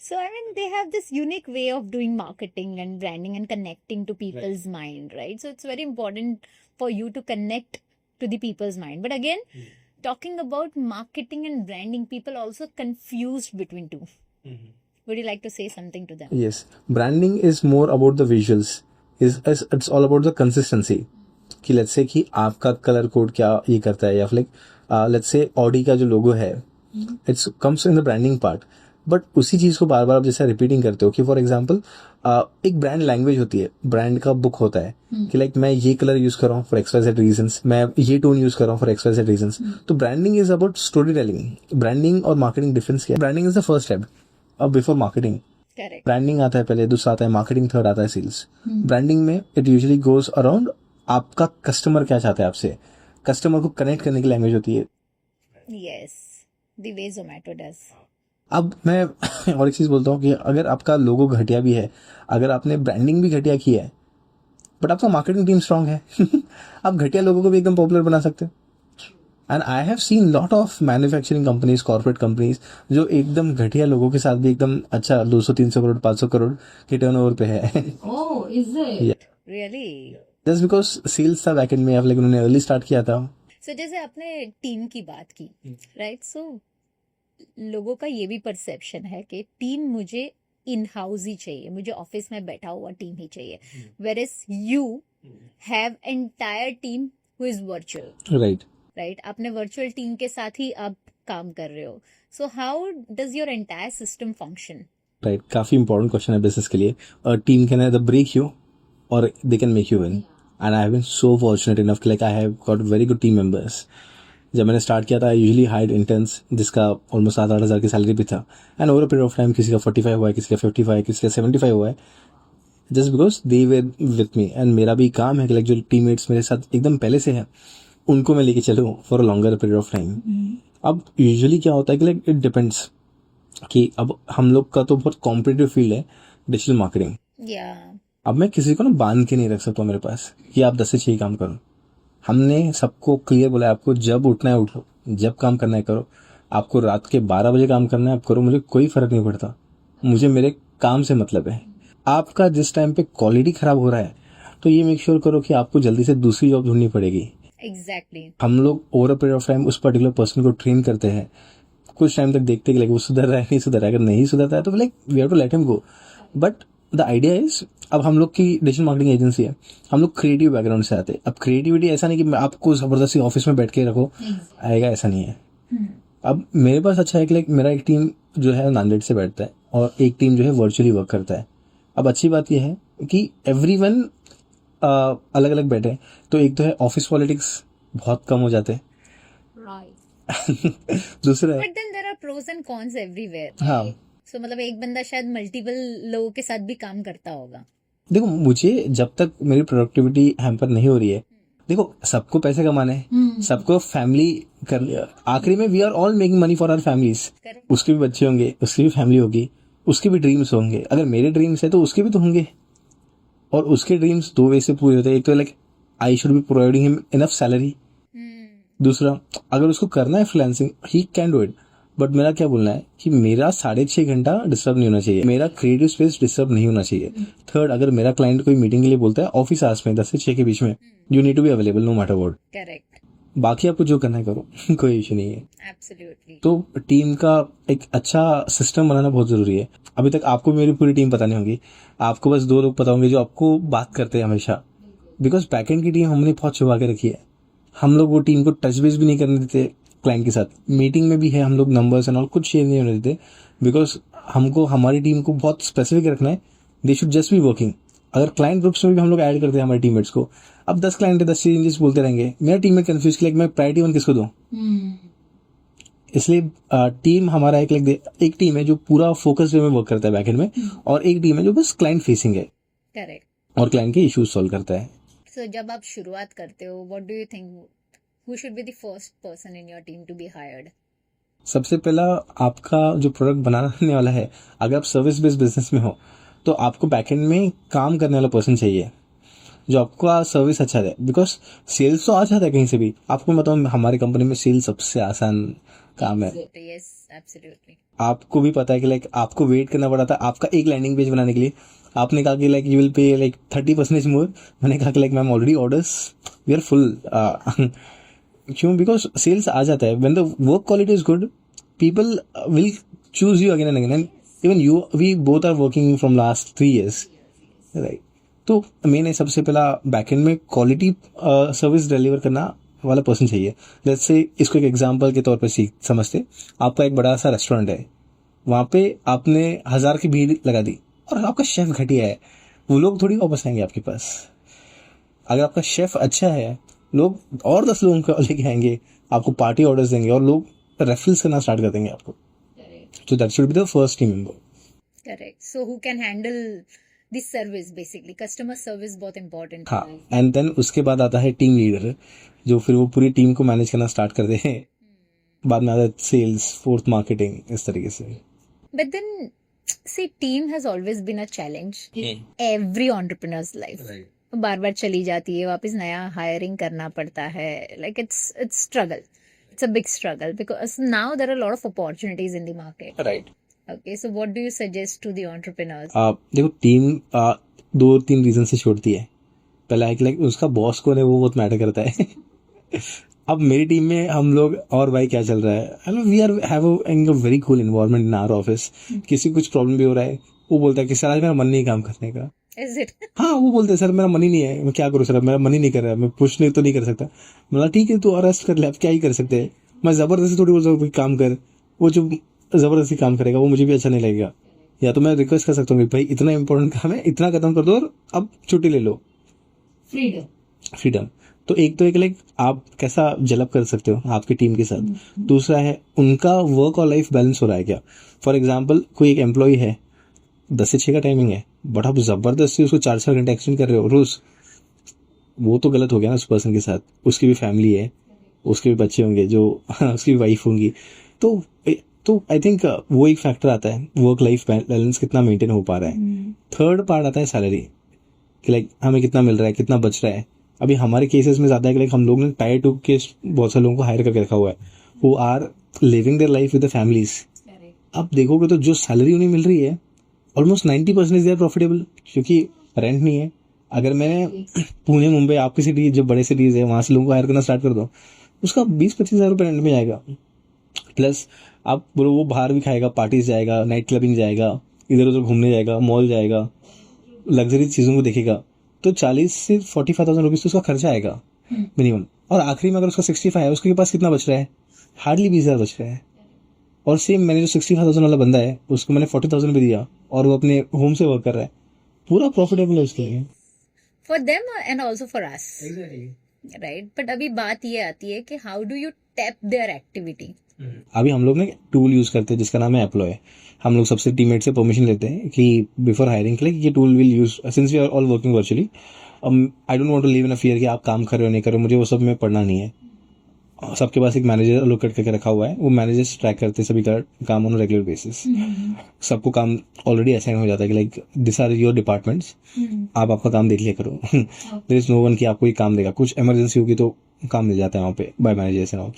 So I mean they have this unique way of doing marketing and branding and connecting to people's mind, right? So it's very important for you to connect to the people's mind. But again, talking about marketing and branding, people also confused between two. Would you like to say something to them? Yes, branding is more about the visuals. It's all about the consistency. कि let's say कि आपका colour code क्या ये करता है, या फिर let's say Audi का जो लोगो है, it's comes in the branding part. But उसी चीज को बार बार आप जैसे रिपीटिंग करते हो कि फॉर एग्जाम्पल एक ब्रांड लैंग्वेज होती है, ब्रांड का बुक होता है कि लाइक मैं ये कलर यूज कर रहा हूँ फॉर XYZ रीजंस, मैं ये टोन यूज कर रहा हूँ फॉर XYZ रीजंस। तो branding is about story telling. Branding और मार्केटिंग डिफरेंस क्या है? Branding is the first step अब बिफोर मार्केटिंग। Correct. ब्रांडिंग आता है पहले, दूसरा आता है मार्केटिंग, थर्ड आता है सेल्स। ब्रांडिंग में इट यूजुअली गोज अराउंड आपका कस्टमर क्या चाहता है आपसे, कस्टमर को कनेक्ट करने की लैंग्वेज होती है। Yes, the way Zomato does. अब मैं और एक चीज बोलता हूँ कि अगर आपका लोगो घटिया भी है, अगर आपने ब्रांडिंग भी घटिया की है, बट आपका मार्केटिंग टीम स्ट्रांग है, आप घटिया लोगों को भी एकदम पॉपुलर बना सकते हो। And I have seen lot of manufacturing companies, corporate companies जो एकदम घटिया लोगों के साथ भी एकदम अच्छा 200-300 करोड़ 500 करोड़ के टर्नओवर पे है। Oh, is it? Yeah. Really? Just because sales था बैक एंड में, लेकिन उन्होंने अर्ली स्टार्ट किया था। So जैसे आपने टीम की बात की, राइट? सो लोगों का ये भी परसेप्शन है कि टीम मुझे इन हाउस ही चाहिए, मुझे ऑफिस में बैठा हुआ टीम ही चाहिए, where as you have entire team who is virtual, right right? आपने वर्चुअल टीम के साथ ही आप काम कर रहे हो। So how does your entire system function? Right, काफी इंपॉर्टेंट क्वेश्चन है बिजनेस के लिए। Team can either break you और they can make you win, and I have been so fortunate enough like I have got very good team members. जब मैंने start किया था, usually hired interns जिसका almost 7-8 हज़ार की सैलरी भी था, and over a period of time किसी का 45 हुआ है, किसी का 55, किसी का 75 हुआ है, just because they were with me. And मेरा भी काम है कि लाइक जो टीममेट्स मेरे साथ एकदम पहले से है उनको मैं लेके चलूँ for a longer period of time. अब यूजुअली क्या होता है कि लाइक इट डिपेंड्स कि अब हम लोग का तो बहुत कॉम्पिटिटिव फील्ड है डिजिटल मार्केटिंग। या अब मैं किसी को ना बांध के नहीं रख सकता मेरे पास कि आप 10 से 6 काम करो। हमने सबको क्लियर बोला है, आपको जब उठना है उठो, जब काम करना है करो, आपको रात के 12 बजे काम करना है आप करो, मुझे कोई फर्क नहीं पड़ता, मुझे मेरे काम से मतलब है। आपका जिस टाइम पे क्वालिटी खराब हो रहा है तो ये मेक श्योर करो कि आपको जल्दी से दूसरी जॉब ढूंढनी पड़ेगी। एग्जैक्टली। हम लोग over a period of time उस पर्टिकुलर पर्सन को ट्रेन करते हैं, कुछ टाइम तक देखते हैं कि वो सुधर रहा है नहीं सुधर रहा है, अगर नहीं सुधरता है तो like we have to let him go. But the idea is, अब हम लोग की डिजिटल मार्केटिंग एजेंसी है, हम लोग क्रिएटिव बैकग्राउंड से आते हैं। अब क्रिएटिविटी ऐसा नहीं कि मैं आपको जबरदस्ती ऑफिस में बैठ के रखो आएगा, ऐसा नहीं है। अब मेरे पास अच्छा है कि लाइक मेरा एक टीम जो है नांदेड़ से बैठता है और एक टीम जो है वर्चुअली वर्क करता है। अब अच्छी बात यह है कि एवरीवन अलग अलग बैठे हैं, तो एक तो है ऑफिस पॉलिटिक्स बहुत कम हो जाते हैं। दूसरा है but then there are pros and cons everywhere. हाँ, सो मतलब एक बंदा शायद मल्टीपल लोगों के साथ भी काम करता होगा। देखो मुझे जब तक मेरी प्रोडक्टिविटी हैम्पर नहीं हो रही है, देखो सबको पैसे कमाने हैं, सबको फैमिली कर, आखिरी में we are all making money for our families. Correct. उसके भी बच्चे होंगे, उसकी भी फैमिली होगी, उसके भी ड्रीम्स होंगे, अगर मेरे ड्रीम्स है तो उसके भी तो होंगे। और उसके ड्रीम्स दो वे से पूरे होते हैं, एक तो like I should be providing him enough salary, दूसरा अगर उसको करना है freelancing he can do it. But मेरा क्या बोलना है कि मेरा 6.5 घंटा डिस्टर्ब नहीं होना चाहिए, मेरा क्रिएटिव स्पेस डिस्टर्ब नहीं होना चाहिए। थर्ड, अगर मेरा क्लाइंट कोई मीटिंग के लिए बोलता है ऑफिस आवर्स में 10 से 6 के बीच में, you need to be available no matter what. Correct. बाकी आपको जो करना है करो कोई इशू नहीं है। एब्सोल्युटली। तो टीम का एक अच्छा सिस्टम बनाना बहुत जरूरी है। अभी तक आपको मेरी पूरी टीम पता नहीं होगी, आपको बस 2 लोग पता होंगे जो आपको बात करते हैं हमेशा, बिकॉज बैकएंड की टीम हमने बहुत छुपा के रखी है। हम लोग वो टीम को टच बेस भी नहीं करने देते क्लाइंट के साथ, मीटिंग में भी है हम लोग नंबर्स एंड ऑल कुछ शेयर नहीं होने देते, बिकॉज हमको हमारी टीम को बहुत स्पेसिफिक रखना है, they should just be working. अगर क्लाइंट ग्रुप्स में भी हम लोग ऐड करते हैं हमारे टीममेट्स को, अब 10 क्लाइंट 10 चेंजेस बोलते रहेंगे, मेरा टीममेट कंफ्यूज कि लाइक मैं प्रायोरिटी 1 किसको दूं। इसलिए टीम हमारा एक टीम है जो पूरा फोकस वे में वर्क करता है बैकएंड में, और एक टीम है जो बस क्लाइंट फेसिंग है करेक्ट। और क्लाइंट के इश्यूज सॉल्व करता है। सो जब आप शुरुआत करते हो, what do you think who should be the first person in your team to be hired? सबसे पहला आपका जो प्रोडक्ट बनाने वाला है, अगर आप सर्विस बेस्ड बिजनेस में हो तो आपको बैकएंड में काम करने वाला पर्सन चाहिए जो आपका सर्विस अच्छा दे, बिकॉज सेल्स तो आ जाता है कहीं से भी। आपको बताऊं हमारी कंपनी में सेल्स सबसे आसान काम है। Yes absolutely. आपको भी पता है कि लाइक आपको वेट करना पड़ा था आपका एक लैंडिंग पेज बनाने के लिए, आपने कहा कि like you will pay like 30% more, मैंने कहा कि like ma'am already orders we are full. क्यों? बिकॉज सेल्स आ जाता है, when the work quality is good people will choose you again and again, and even you we both are working from last 3 years, right. तो मैंने सबसे पहला backend में quality service deliver करना वाला पर्सन चाहिए। लेट्स से इसको एक एग्जांपल के तौर पर समझते, आपका एक बड़ा सा रेस्टोरेंट है, वहां पे आपने 1000 की भीड़ लगा दी और आपका शेफ घटिया है, वो लोग थोड़ी वापस आएंगे आपके पास। अगर आपका शेफ अच्छा है, लोग और 10 लोगों को लेके आएंगे, आपको पार्टी ऑर्डर्स देंगे और लोग रेफरल्स करना स्टार्ट कर देंगे आपको। So that should be the first team member. Correct. So who can handle this service basically? Customer service बहुत important हाँ, है। एंड देन उसके बाद आता है टीम लीडर, जो फिर वो पूरी टीम को मैनेज करना स्टार्ट करते हैं। बाद में आता है सेल्स, फोर्थ मार्केटिंग, इस तरीके से। But then see, team has always been a challenge in every entrepreneur's life. बार बार चली जाती है, वापस नया हायरिंग करना पड़ता है, like it's struggle. It's a big struggle because now there are a lot of opportunities in the market. Right. Okay, so what do you suggest to the entrepreneurs? देखो team 2-3 reason से छोड़ती है। पहला है कि लाइक उसका boss कौन है वो बहुत मैटर करता है। अब मेरी टीम में हम लोग और भाई क्या चल रहा है, we are have a very cool environment in our office. किसी कुछ प्रॉब्लम भी हो रहा है, वो बोलता है कि सर आज मेरा मन नहीं काम करने का। Is it? हाँ, वो बोलते हैं सर मेरा मन ही नहीं है, मैं क्या करूँ सर, मेरा मन ही नहीं कर रहा है, मैं पुश नहीं तो नहीं कर सकता। मतलब ठीक है, तू अरेस्ट कर ले, अब क्या ही कर सकते हैं। मैं जबरदस्ती थोड़ी बोल सकता हूँ काम कर, वो जो जबरदस्ती काम करेगा वो मुझे भी अच्छा नहीं लगेगा। या तो मैं रिक्वेस्ट कर सकता हूँ कि भाई इतना इंपॉर्टेंट काम है, इतना खत्म कर दो और अब छुट्टी ले लो। फ्रीडम। तो एक तो एक लाइक आप कैसा जलब कर सकते हो आपकी टीम के साथ। दूसरा है उनका वर्क और लाइफ बैलेंस हो रहा है क्या। फॉर एग्जाम्पल कोई एक एम्प्लॉय है, 10 से 6 का टाइमिंग है, बट आप जबरदस्ती उसको 4-4 घंटे एक्सटेंड कर रहे हो रोज, वो तो गलत हो गया ना उस पर्सन के साथ, उसकी भी फैमिली है, उसके भी बच्चे होंगे, जो उसकी भी वाइफ होंगी, तो आई थिंक वो एक फैक्टर आता है, वर्क लाइफ बैलेंस कितना मेंटेन हो पा रहा है। थर्ड पार्ट आता है सैलरी, कि लाइक हमें कितना मिल रहा है, कितना बच रहा है। अभी हमारे केसेस में ज्यादा है कि लाइक हम लोग ने टायर 2 के बहुत सारे लोगों को हायर करके रखा हुआ है, वो are living their life with the families. आप देखोगे तो जो सैलरी उन्हें मिल रही है ऑलमोस्ट 90% दे आर प्रॉफिटेबल, क्योंकि रेंट नहीं है। अगर मैं पुणे मुंबई आपकी सिटी जो बड़े सिटीज है वहां से लोगों को हायर करना स्टार्ट कर दो, उसका 20-25 हज़ार रुपये रेंट में जाएगा। प्लस आप बोलो वो बाहर भी खाएगा, पार्टीज जाएगा, नाइट क्लबिंग जाएगा, इधर उधर घूमने जाएगा, मॉल जाएगा, लग्जरी चीज़ों को देखेगा, तो 40 से 45,000 रुपीज़ तो उसका खर्चा आएगा मिनिमम। और आखिरी में अगर उसका 65 है, उसके पास कितना बच रहा है? हार्डली 20,000 बच रहा है। और सेम मैंने जो 65,000 वाला बंदा है उसको मैंने 40,000 भी दिया और वो अपने होम से वर्क कर रहा है, पूरा प्रॉफिटेबल है उसके लिए। For them and also for us, right. But अभी बात ये आती है कि how do you tap there activity. अभी हम लोग ना टूल यूज करते हैं जिसका नाम है एप्लॉय। हम लोग सबसे टीममेट से परमिशन लेते हैं कि बिफोर हायरिंग के लिए ये tool will use, since we are all working virtually, I don't want to live in a fear कि आप काम कर रहे हो नहीं कर रहे हो, मुझे वो सब में पढ़ना नहीं है। सबके पास एक मैनेजर अलोकेट करके रखा हुआ है, वो मैनेजर्स ट्रैक करते हैं सभी का काम ऑन रेगुलर बेसिस। सबको काम ऑलरेडी असाइन हो जाता है कि like this are your departments, आप आपका काम देख लिया करो। देयर इज नो वन कि आपको ये काम देगा, कुछ इमरजेंसी होगी तो काम मिल जाता है वहाँ पे by managers and all.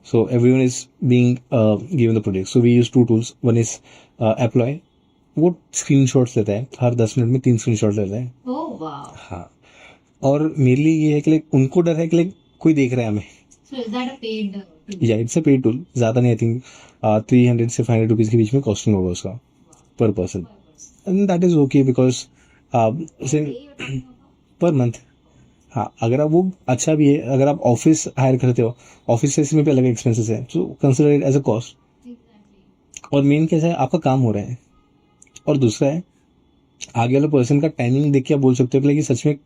So everyone is being given the project. So we use 2 tools, one is Apploye, वो स्क्रीनशॉट्स लेता है, हर 10 मिनट में 3 स्क्रीनशॉट लेता है। हाँ, और मेरे लिए ये है कि लाइक उनको डर है कि लाइक कोई देख रहा है हमें। So is that a paid tool? या इट्स अ पेड टूल, ज्यादा नहीं, आई थिंक 300 से 500 रुपीज के बीच में कॉस्टिंग होगा उसका पर person, and that is okay because per month. हाँ, अगर आप वो अच्छा भी है, अगर आप ऑफिस हायर करते हो, ऑफिस में भी अलग एक्सपेंसेस है, तो consider it as a cost. और मेन कैसा है, आपका काम हो रहा है, और दूसरा है आगे वाले पर्सन का टाइमिंग देख के आप बोल सकते हो कि सच में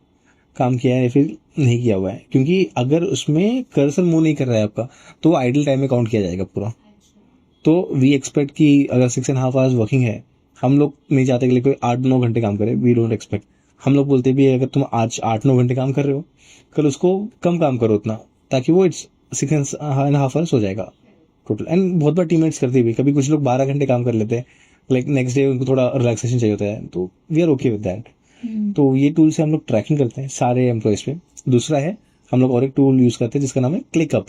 काम किया है या फिर नहीं किया हुआ है, क्योंकि अगर उसमें कर्सर मूव नहीं कर रहा है आपका तो वो आइडल टाइम में काउंट किया जाएगा पूरा। तो वी एक्सपेक्ट कि अगर 6.5 आवर्स वर्किंग है, हम लोग नहीं चाहते कि कोई 8-9 घंटे काम करे, वी डोंट एक्सपेक्ट। हम लोग बोलते भी है अगर तुम आज 8-9 घंटे काम कर रहे हो, कल उसको कम काम करो उतना, ताकि वो 6.5 आवर्स हो जाएगा टोटल। एंड बहुत बार टीममेट्स करते भी, कभी कुछ लोग 12 घंटे काम कर लेते हैं, लाइक नेक्स्ट डे उनको थोड़ा रिलैक्सेशन चाहिए होता है, तो we are okay with that. तो ये टूल से हम लोग ट्रैकिंग करते हैं सारे एम्प्लॉयज पे। दूसरा है हम लोग और एक टूल यूज करते हैं जिसका नाम है क्लिकअप,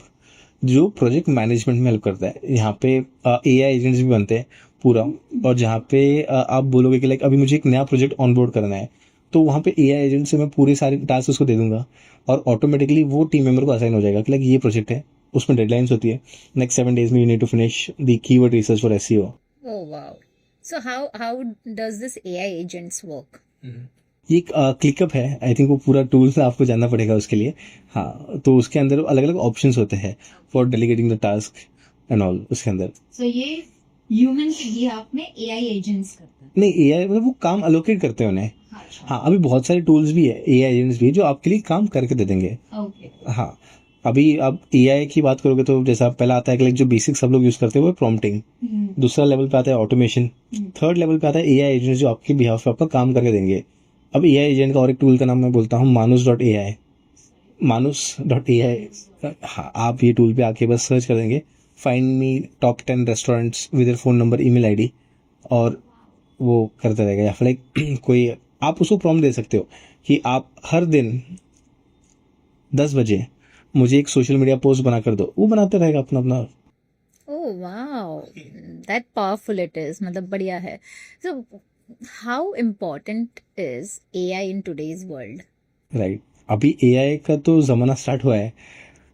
जो प्रोजेक्ट मैनेजमेंट में हेल्प करता है। यहाँ पे AI एजेंट्स भी बनते हैं पूरा, और जहाँ पे आप बोलोगे कि लाइक अभी मुझे एक नया प्रोजेक्ट ऑनबोर्ड करना है, तो वहाँ पे AI एजेंट से मैं पूरे सारे टास्क उसको दे दूंगा, और ऑटोमेटिकली वो टीम मेंबर को असाइन हो जाएगा कि लाइक ये प्रोजेक्ट है, उसमें डेडलाइंस होती है, नेक्स्ट 7 days में you need to finish the keyword research for SEO। Oh wow. So how does this AI agents work? ये क्लिकअप है, आई थिंक वो पूरा टूल से आपको जानना पड़ेगा उसके लिए। हाँ, तो उसके अंदर अलग अलग ऑप्शंस होते हैं for delegating the task and all. उसके अंदर So ये ह्यूमन के लिए आपने AI एजेंट्स करता है? नहीं, AI मतलब वो काम अलोकेट करते हैं उन्हें। अच्छा। हाँ, अभी बहुत सारे टूल्स भी है, AI एजेंट्स भी है, जो आपके लिए काम करके दे देंगे। Okay. हाँ, अभी आप AI की बात करोगे तो जैसा पहला आता है कि जो बेसिक सब लोग यूज करते हैं वो प्रॉम्प्टिंग, दूसरा लेवल पे आता है ऑटोमेशन, थर्ड लेवल पे आता है AI एजेंट्स जो आपके बिहाफ पे आपका काम करके देंगे। अब AI एजेंट का और एक टूल का नाम मैं बोलता हूँ manus.ai। manus.ai, हाँ, आप ये टूल पे आके बस सर्च कर देंगे find me top 10 restaurants with their phone number, email ID, और वो करते रहेगा। या फिर लाइक कोई आप उसको प्रॉम्प्ट दे सकते हो कि आप हर दिन 10 बजे मुझे एक सोशल मीडिया पोस्ट बना कर दो, वो बनाते रहेगा अपना अपना। Oh wow, that powerful it is. मतलब बढ़िया है. So how important is AI in today's world? Right, अभी AI का तो जमाना स्टार्ट हुआ है।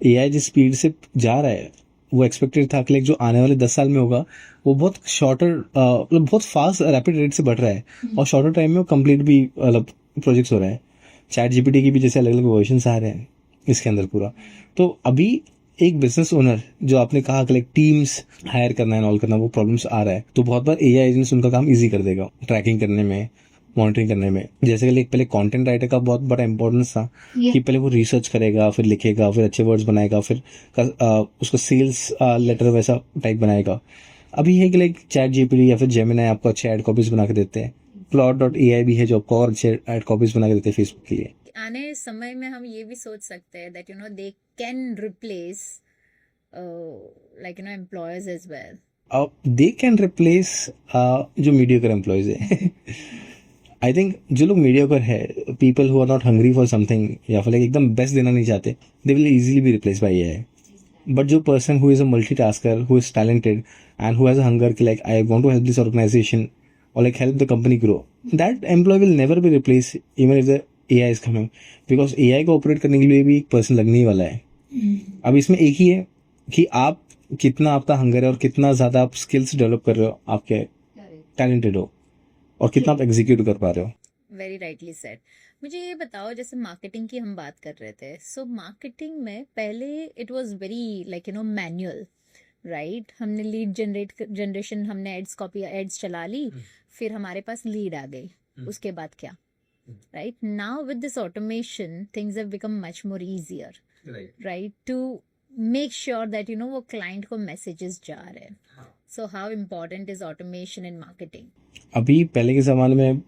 AI जिस स्पीड से जा रहा है, वो एक्सपेक्टेड था कि जो आने वाले 10 साल में होगा वो बहुत शॉर्टर, मतलब बहुत फास्ट रैपिड रेट से बढ़ रहा है, और शॉर्टर टाइम में वो कंप्लीट भी मतलब प्रोजेक्ट्स हो रहे हैं। ChatGPT की भी जैसे अलग अलग वर्जन्स आ रहे हैं इसके अंदर पूरा। तो अभी एक बिजनेस ओनर जो आपने कहा कि टीम्स हायर करना है, ऑल करना, वो प्रॉब्लम्स आ रहा है, तो बहुत बार AI एजेंट्स उनका काम इजी कर देगा ट्रैकिंग करने में, मॉनिटरिंग करने में। जैसे कि पहले कंटेंट राइटर का बहुत बड़ा इंपॉर्टेंस था कि पहले वो रिसर्च करेगा, फिर लिखेगा, फिर अच्छे वर्ड्स बनाएगा, फिर उसको सेल्स लेटर वैसा टाइप बनाएगा। अभी है कि ChatGPT या फिर जेमिनी आपको अच्छे एड कॉपीज बना के देते हैं। Plot.ai भी है जो आपको और अच्छे एड कॉपीज बना के देते हैं फेसबुक के लिए। आने समय में हम ये भी सोच सकते हैं that they can replace employers as well. They can replace जो मीडियोकर एम्प्लॉयज है. आई थिंक जो लोग मीडियोकर है, people who are not hungry for something या फिर एकदम बेस्ट देना नहीं चाहते, they will easily be replace by AI. But जो person who is a multitasker, who is talented and who has a hunger कि like I want to help this organisation or like help the company grow, that employee will never be replaced even if the AI is coming, because AI को operate करने के लिए भी एक person लगने ही वाला है. अब इसमें एक ही है कि आप कितना आपका हंगर है और कितना ज्यादा आप स्किल्स डेवलप कर रहे हो, आपके टैलेंटेड हो, और कितना आप एग्जीक्यूट कर पा रहे हो. Very rightly said. मुझे ये बताओ, जैसे मार्केटिंग की हम बात कर रहे थे, सो मार्केटिंग में पहले it was very manual, right? हमने लीड जनरेशन, हमने एड्स कॉपी, एड्स चला ली, फिर हमारे पास लीड आ गई, उसके बाद क्या? Right now with this automation things have become much more easier, right, to make sure that वो क्लाइंट को मैसेजेस जा रहे हैं. So how important is automation in marketing? अभी पहले के ज़माने में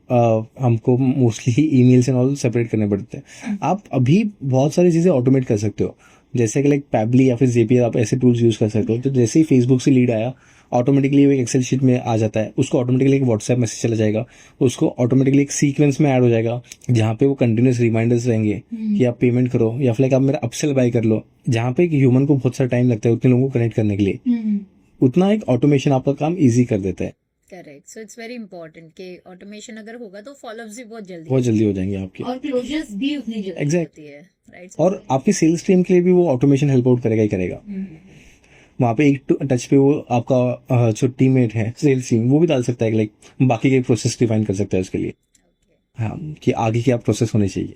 हमको mostly emails and all separate करने पड़ते हैं. आप अभी बहुत सारी चीज़ें ऑटोमेट कर सकते हो, जैसे कि लाइक पैबली या फिर जेपीआर, आप ऐसे टूल्स यूज़ कर सकते हो. तो जैसे ही फेसबुक से लीड आया, ऑटोमेटिकली वो एक एक्सेल शीट में आ जाता है, उसको ऑटोमेटिकली एक व्हाट्सएप मैसेज चला जाएगा, उसको ऑटोमेटिकली एक सीक्वेंस में ऐड हो जाएगा, जहाँ पे वो कंटिन्यूस रिमाइंडर्स रहेंगे कि आप पेमेंट करो या फिर आप मेरा अपसेल बाय कर लो. जहाँ पे एक ह्यूमन को बहुत सारा टाइम लगता है उतने लोगों को कनेक्ट करने के लिए, उतना एक ऑटोमेशन आपका काम ईजी कर देता है. Correct. So it's very important कि ऑटोमेशन अगर होगा तो फॉलोअप्स भी बहुत जल्दी हो जाएंगे आपके, और क्लोजर्स भी उतनी जल्दी एग्जैक्ट होती है, राइट? और आपके सेल्स टीम के लिए भी वो ऑटोमेशन हेल्प आउट करेगा ही करेगा. वहाँ पे एक टच पे वो आपका जो टीममेट है सेल्स टीम, वो भी डाल सकता है कि लाइक बाकी के प्रोसेस डिफाइन कर सकता है उसके लिए. हाँ, कि आगे क्या प्रोसेस होने चाहिए.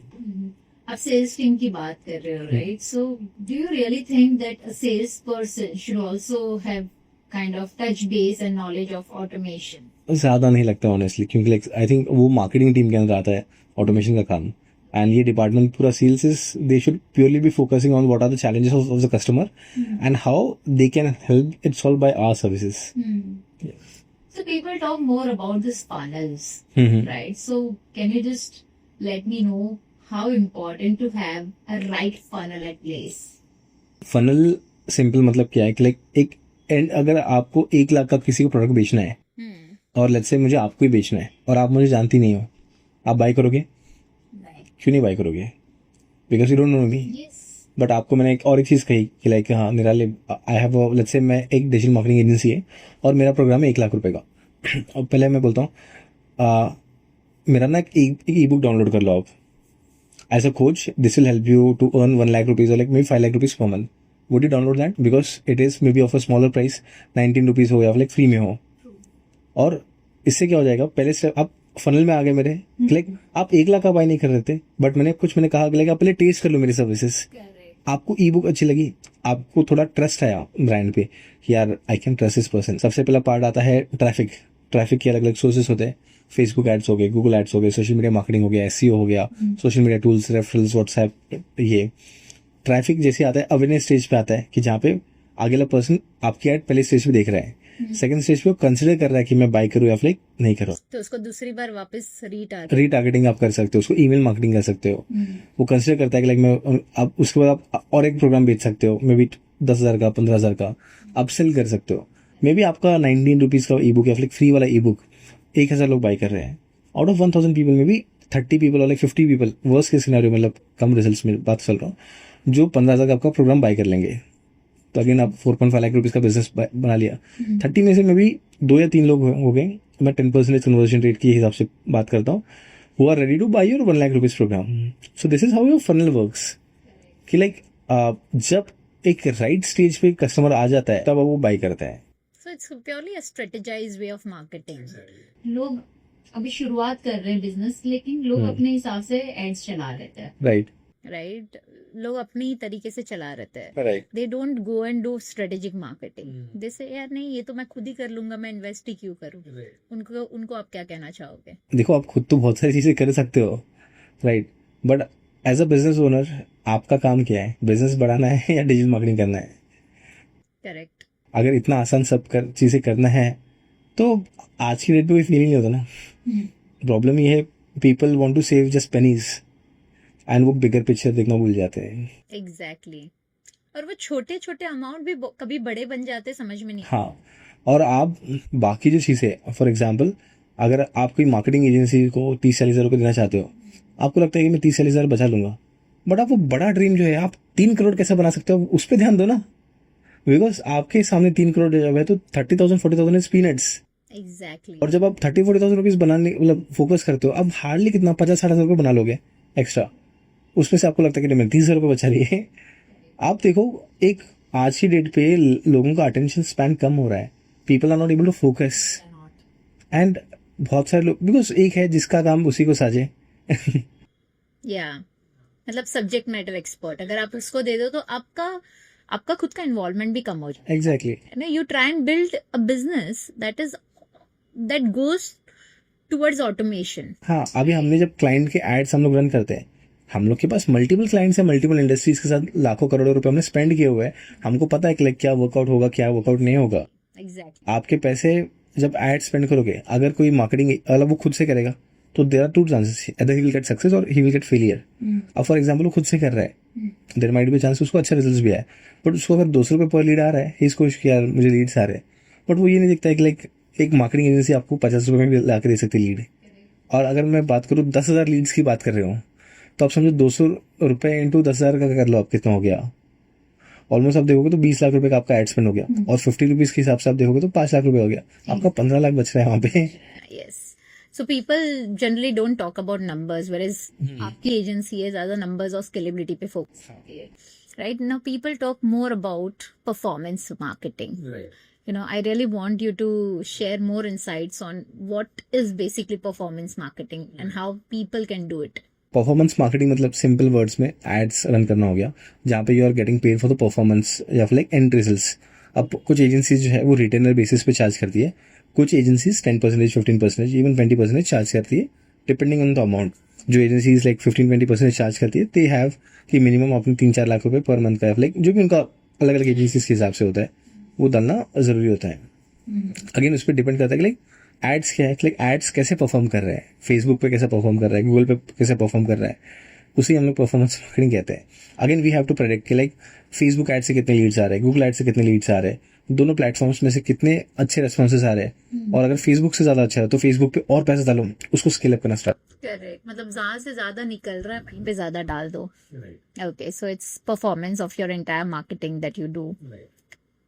आप सेल्स टीम की बात कर रहे हो, right? So do you really think that a sales person should also have kind of touch base and knowledge of automation? ज्यादा नहीं लगता ऑनेस्टली, क्योंकि लाइक आई थिंक वो मार्केटिंग टीम के अंदर आता है ऑटोमेशन का काम, एंड ये डिपार्टमेंट पूरा sales is, they should purely be focusing on what are the challenges of the customer and how they can help it solve by our services. So people talk more about this funnels, right? So can you just let me know how important to have a right funnel at place? Funnel simple मतलब क्या है कि like एक and, अगर आपको 1 लाख का किसी को प्रोडक्ट बेचना है और लेट्स से मुझे आपको ही बेचना है और आप मुझे जानती नहीं हो, आप बाय करोगे? क्यों नहीं बाय करोगे? Because you don't know me. But आपको मैंने एक चीज़ कही कि लाइक हाँ मेरा आई हैव लेट्स से मैं एक डिजिटल मार्केटिंग एजेंसी है और मेरा प्रोग्राम है 1 लाख रुपए का. और पहले मैं बोलता हूँ मेरा ना एक ई बुक डाउनलोड कर लो आप, as a coach this will help you to earn 1 lakh rupees और like may 5 lakh rupees per month. Would you download that? Because it is may be of a smaller price, 19 rupees हो या like free में हो. और इससे क्या हो जाएगा, पहले स्टेप आप फनल में आ गए मेरे, लाइक आप 1 लाख का बाय नहीं कर रहे थे, बट मैंने कहा कि आप पहले टेस्ट कर लो मेरी सर्विसेज. आपको ई बुक अच्छी लगी, आपको थोड़ा ट्रस्ट आया ब्रांड पे कि यार I can trust this person. सबसे पहला पार्ट आता है ट्रैफिक के अलग अलग सोर्सेस होते हैं. फेसबुक एड्स हो गए, गूगल एड्स हो गए, सोशल मीडिया मार्केटिंग हो गया, एसईओ हो गया, social media tools, referrals, WhatsApp. ये ट्रैफिक जैसे आता है अवेयरनेस स्टेज पे आता है कि जहाँ पे आगे वाला पर्सन आपकी एड पहले स्टेज पे देख रहा है, सेकंड स्टेज पे वो कंसिडर कर रहा है कि मैं बाय करूँ या फिर नहीं करूँ, तो उसको दूसरी बार वापस रीटारगेटिंग आप कर सकते हो, उसको ईमेल मार्केटिंग कर सकते हो. वो कंसिडर करता है कि लाइक मैं आप उसके बाद आप और एक प्रोग्राम बेच सकते हो, मे बी 10,000 का, 15,000 का आप सेल कर सकते हो. मे बी आपका 19 रुपीज का ई बुक या फिर फ्री वाला ई बुक 1,000 लोग बाय कर रहे हैं. आउट ऑफ 1,000 पीपल में भी 30 पीपल और लाइक 50 पीपल, वर्स्ट के सिनेरियो मतलब कम रिजल्ट्स में बात चल रहा हूँ, जो 15,000 का आपका प्रोग्राम बाय कर लेंगे. तो अगेन आप 4.5 लाख रुपीज का बिजनेस बना लिया. 30 में से में भी 2 या 3 लोग हो गए, मैं 10% कन्वर्जन रेट के हिसाब से बात करता हूँ, who are ready to buy your 1 lakh rupees program. So this is how your funnel works. कि like जब एक राइट स्टेज पे कस्टमर आ जाता है तब वो बाय करता है. So it's purely a strategized way of marketing. लोग अभी शुरुआत कर रहे हैं बिजनेस, लेकिन लोग अपने हिसाब से एड्स चला लेते हैं. राइट लोग अपनी तरीके से चला रहते हैं. Right. They don't go and do strategic marketing. They say यार नहीं, ये तो मैं खुद ही कर लूंगा, मैं इन्वेस्ट ही क्यों करूं. उनको आप क्या कहना चाहोगे? देखो, आप खुद तो बहुत सारी चीजें कर सकते हो, right, but as a business owner आपका काम क्या है? बिजनेस बढ़ाना है या डिजिटल मार्केटिंग करना है? करेक्ट. अगर इतना आसान सब चीजें करना है तो आज की डेट में कोई फीलिंग नहीं होता ना. प्रॉब्लम ये है, people want to save just pennies. And वो बिगर पिक्चर देखना भूल जाते हैं। एग्जैक्टली और वो छोटे छोटे अमाउंट भी कभी बड़े बन जाते समझ में नहीं। हाँ, और आप बाकी जो चीज़ें, फॉर एग्जांपल अगर आप कोई मार्केटिंग एजेंसी को 30-40 हज़ार रुपये देना चाहते हो, आपको लगता है कि मैं 30-40 हज़ार बचा लूंगा, बट आप वो बड़ा ड्रीम जो है आप 3 करोड़ कैसे बना सकते हो, उस पर ध्यान दो ना। बिकॉज आपके सामने 3 करोड़ जब है तो 30,000 40,000 इज पीनट्स। एग्जैक्टली और जब आप 30-40,000 रुपीज बनाने मतलब फोकस करते हो, आप हार्डली कितना 50-60 हज़ार रुपये बना लोगे एक्स्ट्रा। उसमें से आपको लगता है कि नहीं, 30,000 रुपये बचा रही है। आप देखो, एक आज की डेट पे लोगों का अटेंशन स्पैन कम हो रहा है, people are not able to focus, and बहुत सारे लोग, बिकॉज एक है जिसका काम उसी को साजे। या मतलब सब्जेक्ट मैटर एक्सपर्ट अगर आप उसको दे दो तो आपका खुद का इन्वॉल्वमेंट भी कम हो जाए। Exactly. You try and build a business that goes towards automation. हाँ, अभी हमने जब क्लाइंट के एड्स हम लोग रन करते हैं, हम लोग के पास मल्टीपल क्लाइंट्स हैं, मल्टीपल इंडस्ट्रीज के साथ लाखों करोड़ों रुपए हमने स्पेंड किए हुए हैं। हमको पता है कि लाइक क्या वर्कआउट होगा, क्या वर्कआउट नहीं होगा। एग्जैक्टली आपके पैसे जब एड स्पेंड करोगे, अगर कोई मार्केटिंग अलग वो खुद से करेगा तो there are 2 chances, either he will get success और ही विल गेट फेलियर। अब फॉर एग्जांपल वो खुद से कर रहा है, देयर माइट बी चांस उसको अच्छा रिजल्ट्स भी आए, बट उसको अगर 200 रुपये पर लीड आ रहा है, ही कोशिश किया यार मुझे लीड्स आ रहे हैं, बट वो ये नहीं देखता है कि लाइक एक मार्केटिंग एजेंसी आपको 50 रुपये में भी ला के दे सकती लीड। और अगर मैं बात करूँ 10,000 लीड्स की बात कर रहे हूँ, तो आप समझो 200 रुपये इंटू 10,000 का कर लो, आप कितना हो गया। ऑलमोस्ट आप देखोगे तो 20 लाख रुपए का आपका एड स्पेंड हो गया, और 50 रुपीज के हिसाब से आप देखोगे तो 5 लाख रुपए हो गया, आपका 15 लाख बच रहा है वहां पे। yes so people generally don't talk about numbers whereas आपकी agency है ज्यादा numbers और scalability पे focus करती है, right? Now people talk more about performance marketing. I really want you to share more insights on what is basically performance marketing and how people can do it. Performance marketing मतलब simple words में ads run करना हो गया, जहाँ पे you are getting paid for the performance या फिर like and results. अब कुछ एजेंसीज जो है वो रिटेनर बेसिस पे चार्ज करती है, कुछ एजेंसीज 10%, 15%, इवन 20% चार्ज करती है, डिपेंडिंग ऑन द अमाउंट। जो एजेंसीज लाइक 15-20% चार्ज करती है, दे हैव कि मिनिमम अपने 3-4 लाख रुपए पर मंथ का, लाइक जो भी उनका अलग अलग एजेंसीज के हिसाब से होता है वो डालना जरूरी होता है। अगेन उस पर डिपेंड करता है कि लाइक एड्स क्या है, लाइक एड्स कैसे परफॉर्म कर रहे हैं, फेसबुक पे कैसे परफॉर्म कर रहा है, गूगल पे कैसे परफॉर्म कर रहा है, उसी हम लोग परफॉर्मेंस मार्केटिंग कहते हैं। Again we have to predict कि लाइक फेसबुक एड से कितने लीड्स आ रहे हैं, गूगल एड से कितने लीड्स आ रहे हैं, दोनों प्लेटफॉर्म्स में से कितने अच्छे रेस्पॉन्सेज आ रहे हैं, और अगर फेसबुक से ज्यादा अच्छा है तो फेसबुक पे और पैसे डालो, उसको स्केल अप करना स्टार्ट। करेक्ट, मतलब जहां से ज्यादा निकल रहा है वहीं पे ज्यादा डाल दो। Okay, so it's performance of your entire marketing that you do.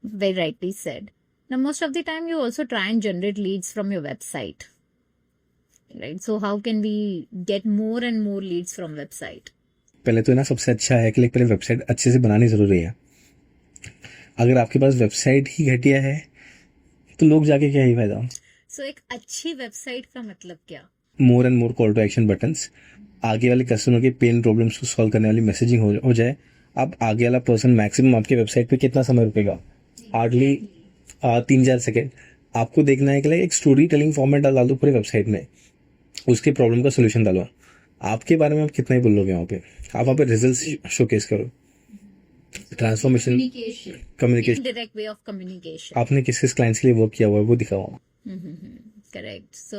Very rightly said. Now, most of the time, you also try and generate leads from your website, right? So, how can we get more and more leads from website? पहले तो ना सबसे अच्छा है कि like पहले website अच्छे से बनानी जरूरी है। अगर आपके पास वेबसाइट ही घटिया है तो लोग जाके क्या ही फायदा। So, एक अच्छी वेबसाइट का मतलब क्या? More and more call to action buttons, आगे वाले कस्टमर के पेन प्रॉब्लम्स को सॉल्व करने वाली मैसेजिंग हो जाए। अब आगे वाला पर्सन मैक्सिमम आपके वेबसाइट पे कितना समय रुकेगा, हार्डली 3-4 सेकेंड। आपको देखना है कि एक स्टोरी टेलिंग फॉर्मेट डाल दो पूरे वेबसाइट में, उसके प्रॉब्लम का सोल्यूशन डालो। आपके बारे में आप कितना ही बोलोगे वहाँ पे, आप वहाँ पे रिजल्ट शोकेस करो, transformation, communication, direct way of communication, आपने किस किस क्लाइंट्स के लिए वर्क किया हुआ है वो दिखाओ। Correct. So,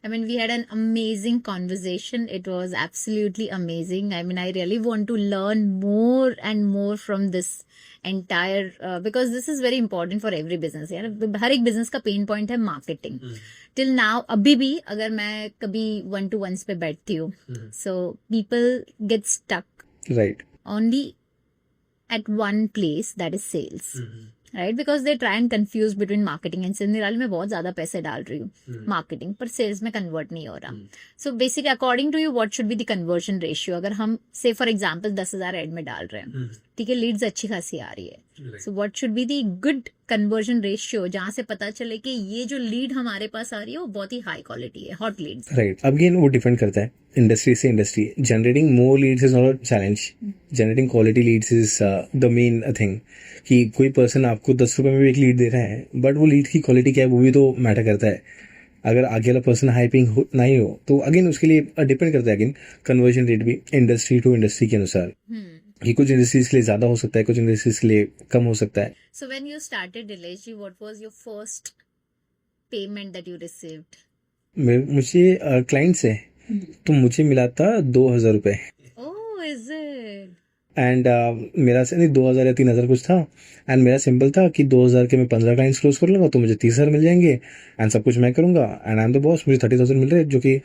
I mean, we had an amazing conversation. It was absolutely amazing. I mean, I really want to learn more and more from this entire because this is very important for every business. यार हर एक business का pain point है marketing. Till now, अभी भी अगर मैं कभी 1-to-1s पे बैठती हूँ, so people get stuck right only at one place, that is sales. Right, because they try and confuse between marketing and sales. निराली मैं बहुत ज्यादा पैसे डाल रही हूँ मार्केटिंग पर, सेल्स में कन्वर्ट नहीं हो रहा। So basically according to you what should be the conversion ratio? अगर हम से फॉर एग्जांपल 10,000 एड में डाल रहे हैं, ठीक है, लीड्स अच्छी खासी आ रही है, so what should be the good conversion ratio जहां से पता चले कि ये जो लीड हमारे पास आ रही है वो बहुत ही हाई क्वालिटी है, हॉट लीड्स। राइट, अब ये वो डिपेंड करता है इंडस्ट्री से industry. Generating more leads is not a challenge, generating quality leads is the main thing. कि कोई पर्सन आपको 10 रुपए में भी एक लीड दे रहा है, बट वो लीड की क्वालिटी क्या है वो भी तो मैटर करता है। अगर आगे वाला पर्सन हाई पेइंग नहीं हो तो अगेन उसके लिए डिपेंड करता है, अगेन कन्वर्जन रेट भी इंडस्ट्री टू इंडस्ट्री के अनुसार, कि कुछ इंडस्ट्रीज के लिए ज्यादा हो सकता है, कुछ इंडस्ट्रीज के लिए कम हो सकता है। So when you started Dilesh ji, what was your first payment that you received? मुझे क्लाइंट से तो मुझे मिला था 2,000 रुपए। Oh, is it? एंड मेरा से नहीं 2000 या 3000 कुछ था. एंड मेरा सिंपल था कि 2000 के मैं 15 क्लाइंट्स क्लोज कर लूँगा तो मुझे 30,000 मिल जाएंगे. एंड सब कुछ मैं करूँगा. And I am the boss. मुझे 30,000 मिल रहे हैं, जो कि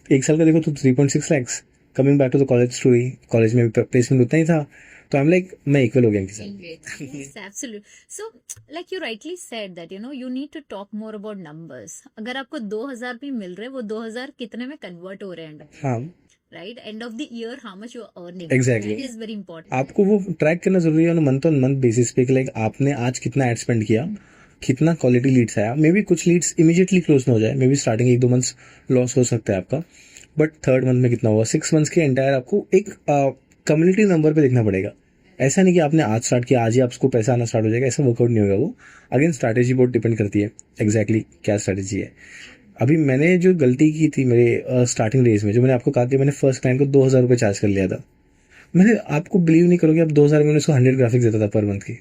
एक साल का देखो तो 3.6 lakhs. Coming back to the college story, college में प्लेसमेंट उतना ही था. तो आई एम लाइक मैं इक्वल हो गया इनके साथ. Yes, absolutely. So, like you rightly said that, you need to talk more about numbers. अगर आपको 2000 भी मिल रहे हैं, वो 2000 कितने में कन्वर्ट हो रहे हैं, हाँ, right? End of the year how much you are earning. Exactly. That is very important. आपको वो ट्रैक करना जरूरी है मंथ ऑन मंथ बेसिस पे कि लाइक आपने आज कितना एड स्पेंड किया, कितना क्वालिटी लीड्स आया. मे बी कुछ लीड्स इमीडिएटली क्लोज ना हो जाए, may be starting 1-2 months loss हो सकता है आपका, बट थर्ड मंथ में कितना हुआ, 6 मंथ्स के एंटायर आपको एक कम्युनिटी नंबर पे देखना पड़ेगा. ऐसा नहीं कि आपने आज स्टार्ट किया आज ही आपको पैसा आना स्टार्ट हो जाएगा, ऐसा वर्कआउट नहीं होगा. वो अगेन स्ट्रैटेजी बहुत डिपेंड करती है एग्जैक्टली क्या स्ट्रैटेजी है. अभी मैंने जो गलती की थी मेरे स्टार्टिंग डेज में, जो मैंने आपको कहा कि मैंने फर्स्ट क्लाइंट को 2,000 रुपये चार्ज कर लिया था. मैंने आपको बिलीव नहीं करोगे, अब 2,000 में उसको 100 ग्राफिक्स देता था पर मंथ की.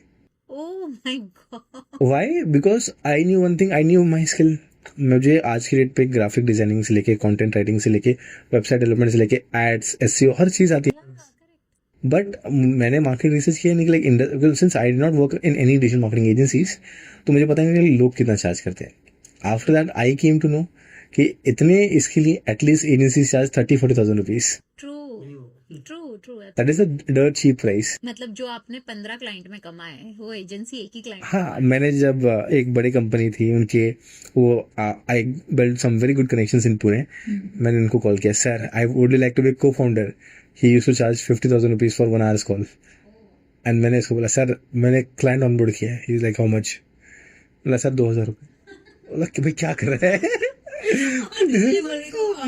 Oh my God. Why? Because I knew one thing, I knew my skill. मुझे आज की डेट पे ग्राफिक डिजाइनिंग से लेके कंटेंट राइटिंग से लेके वेबसाइट डेवलपमेंट से लेके एड्स, एसईओ, हर चीज़ आती है. बट मैंने मार्केट रिसर्च किया नहीं कि like since I did not work in any digital marketing agencies, तो मुझे पता नहीं कि लोग कितना चार्ज करते हैं. After that I came to know कि इतने इसके लिए at least agency charge 30-40,000 rupees. True. That is a dirt cheap price. मतलब जो आपने 15 क्लाइंट में कमाए, वो एजेंसी एक ही क्लाइंट. हाँ, मैंने जब एक बड़ी कंपनी थी उनके वो I build some very good connections in Pune. मैंने उनको कॉल किया, sir I would like to be co founder. He used to charge 50,000 rupees for 1 hour's call. And मैंने इसको बोला, सर मैंने क्लाइंट ऑनबोर्ड किया है. He is like how much? बोला सर 2,000 रुपये. बोला कि भाई क्या कर रहा है?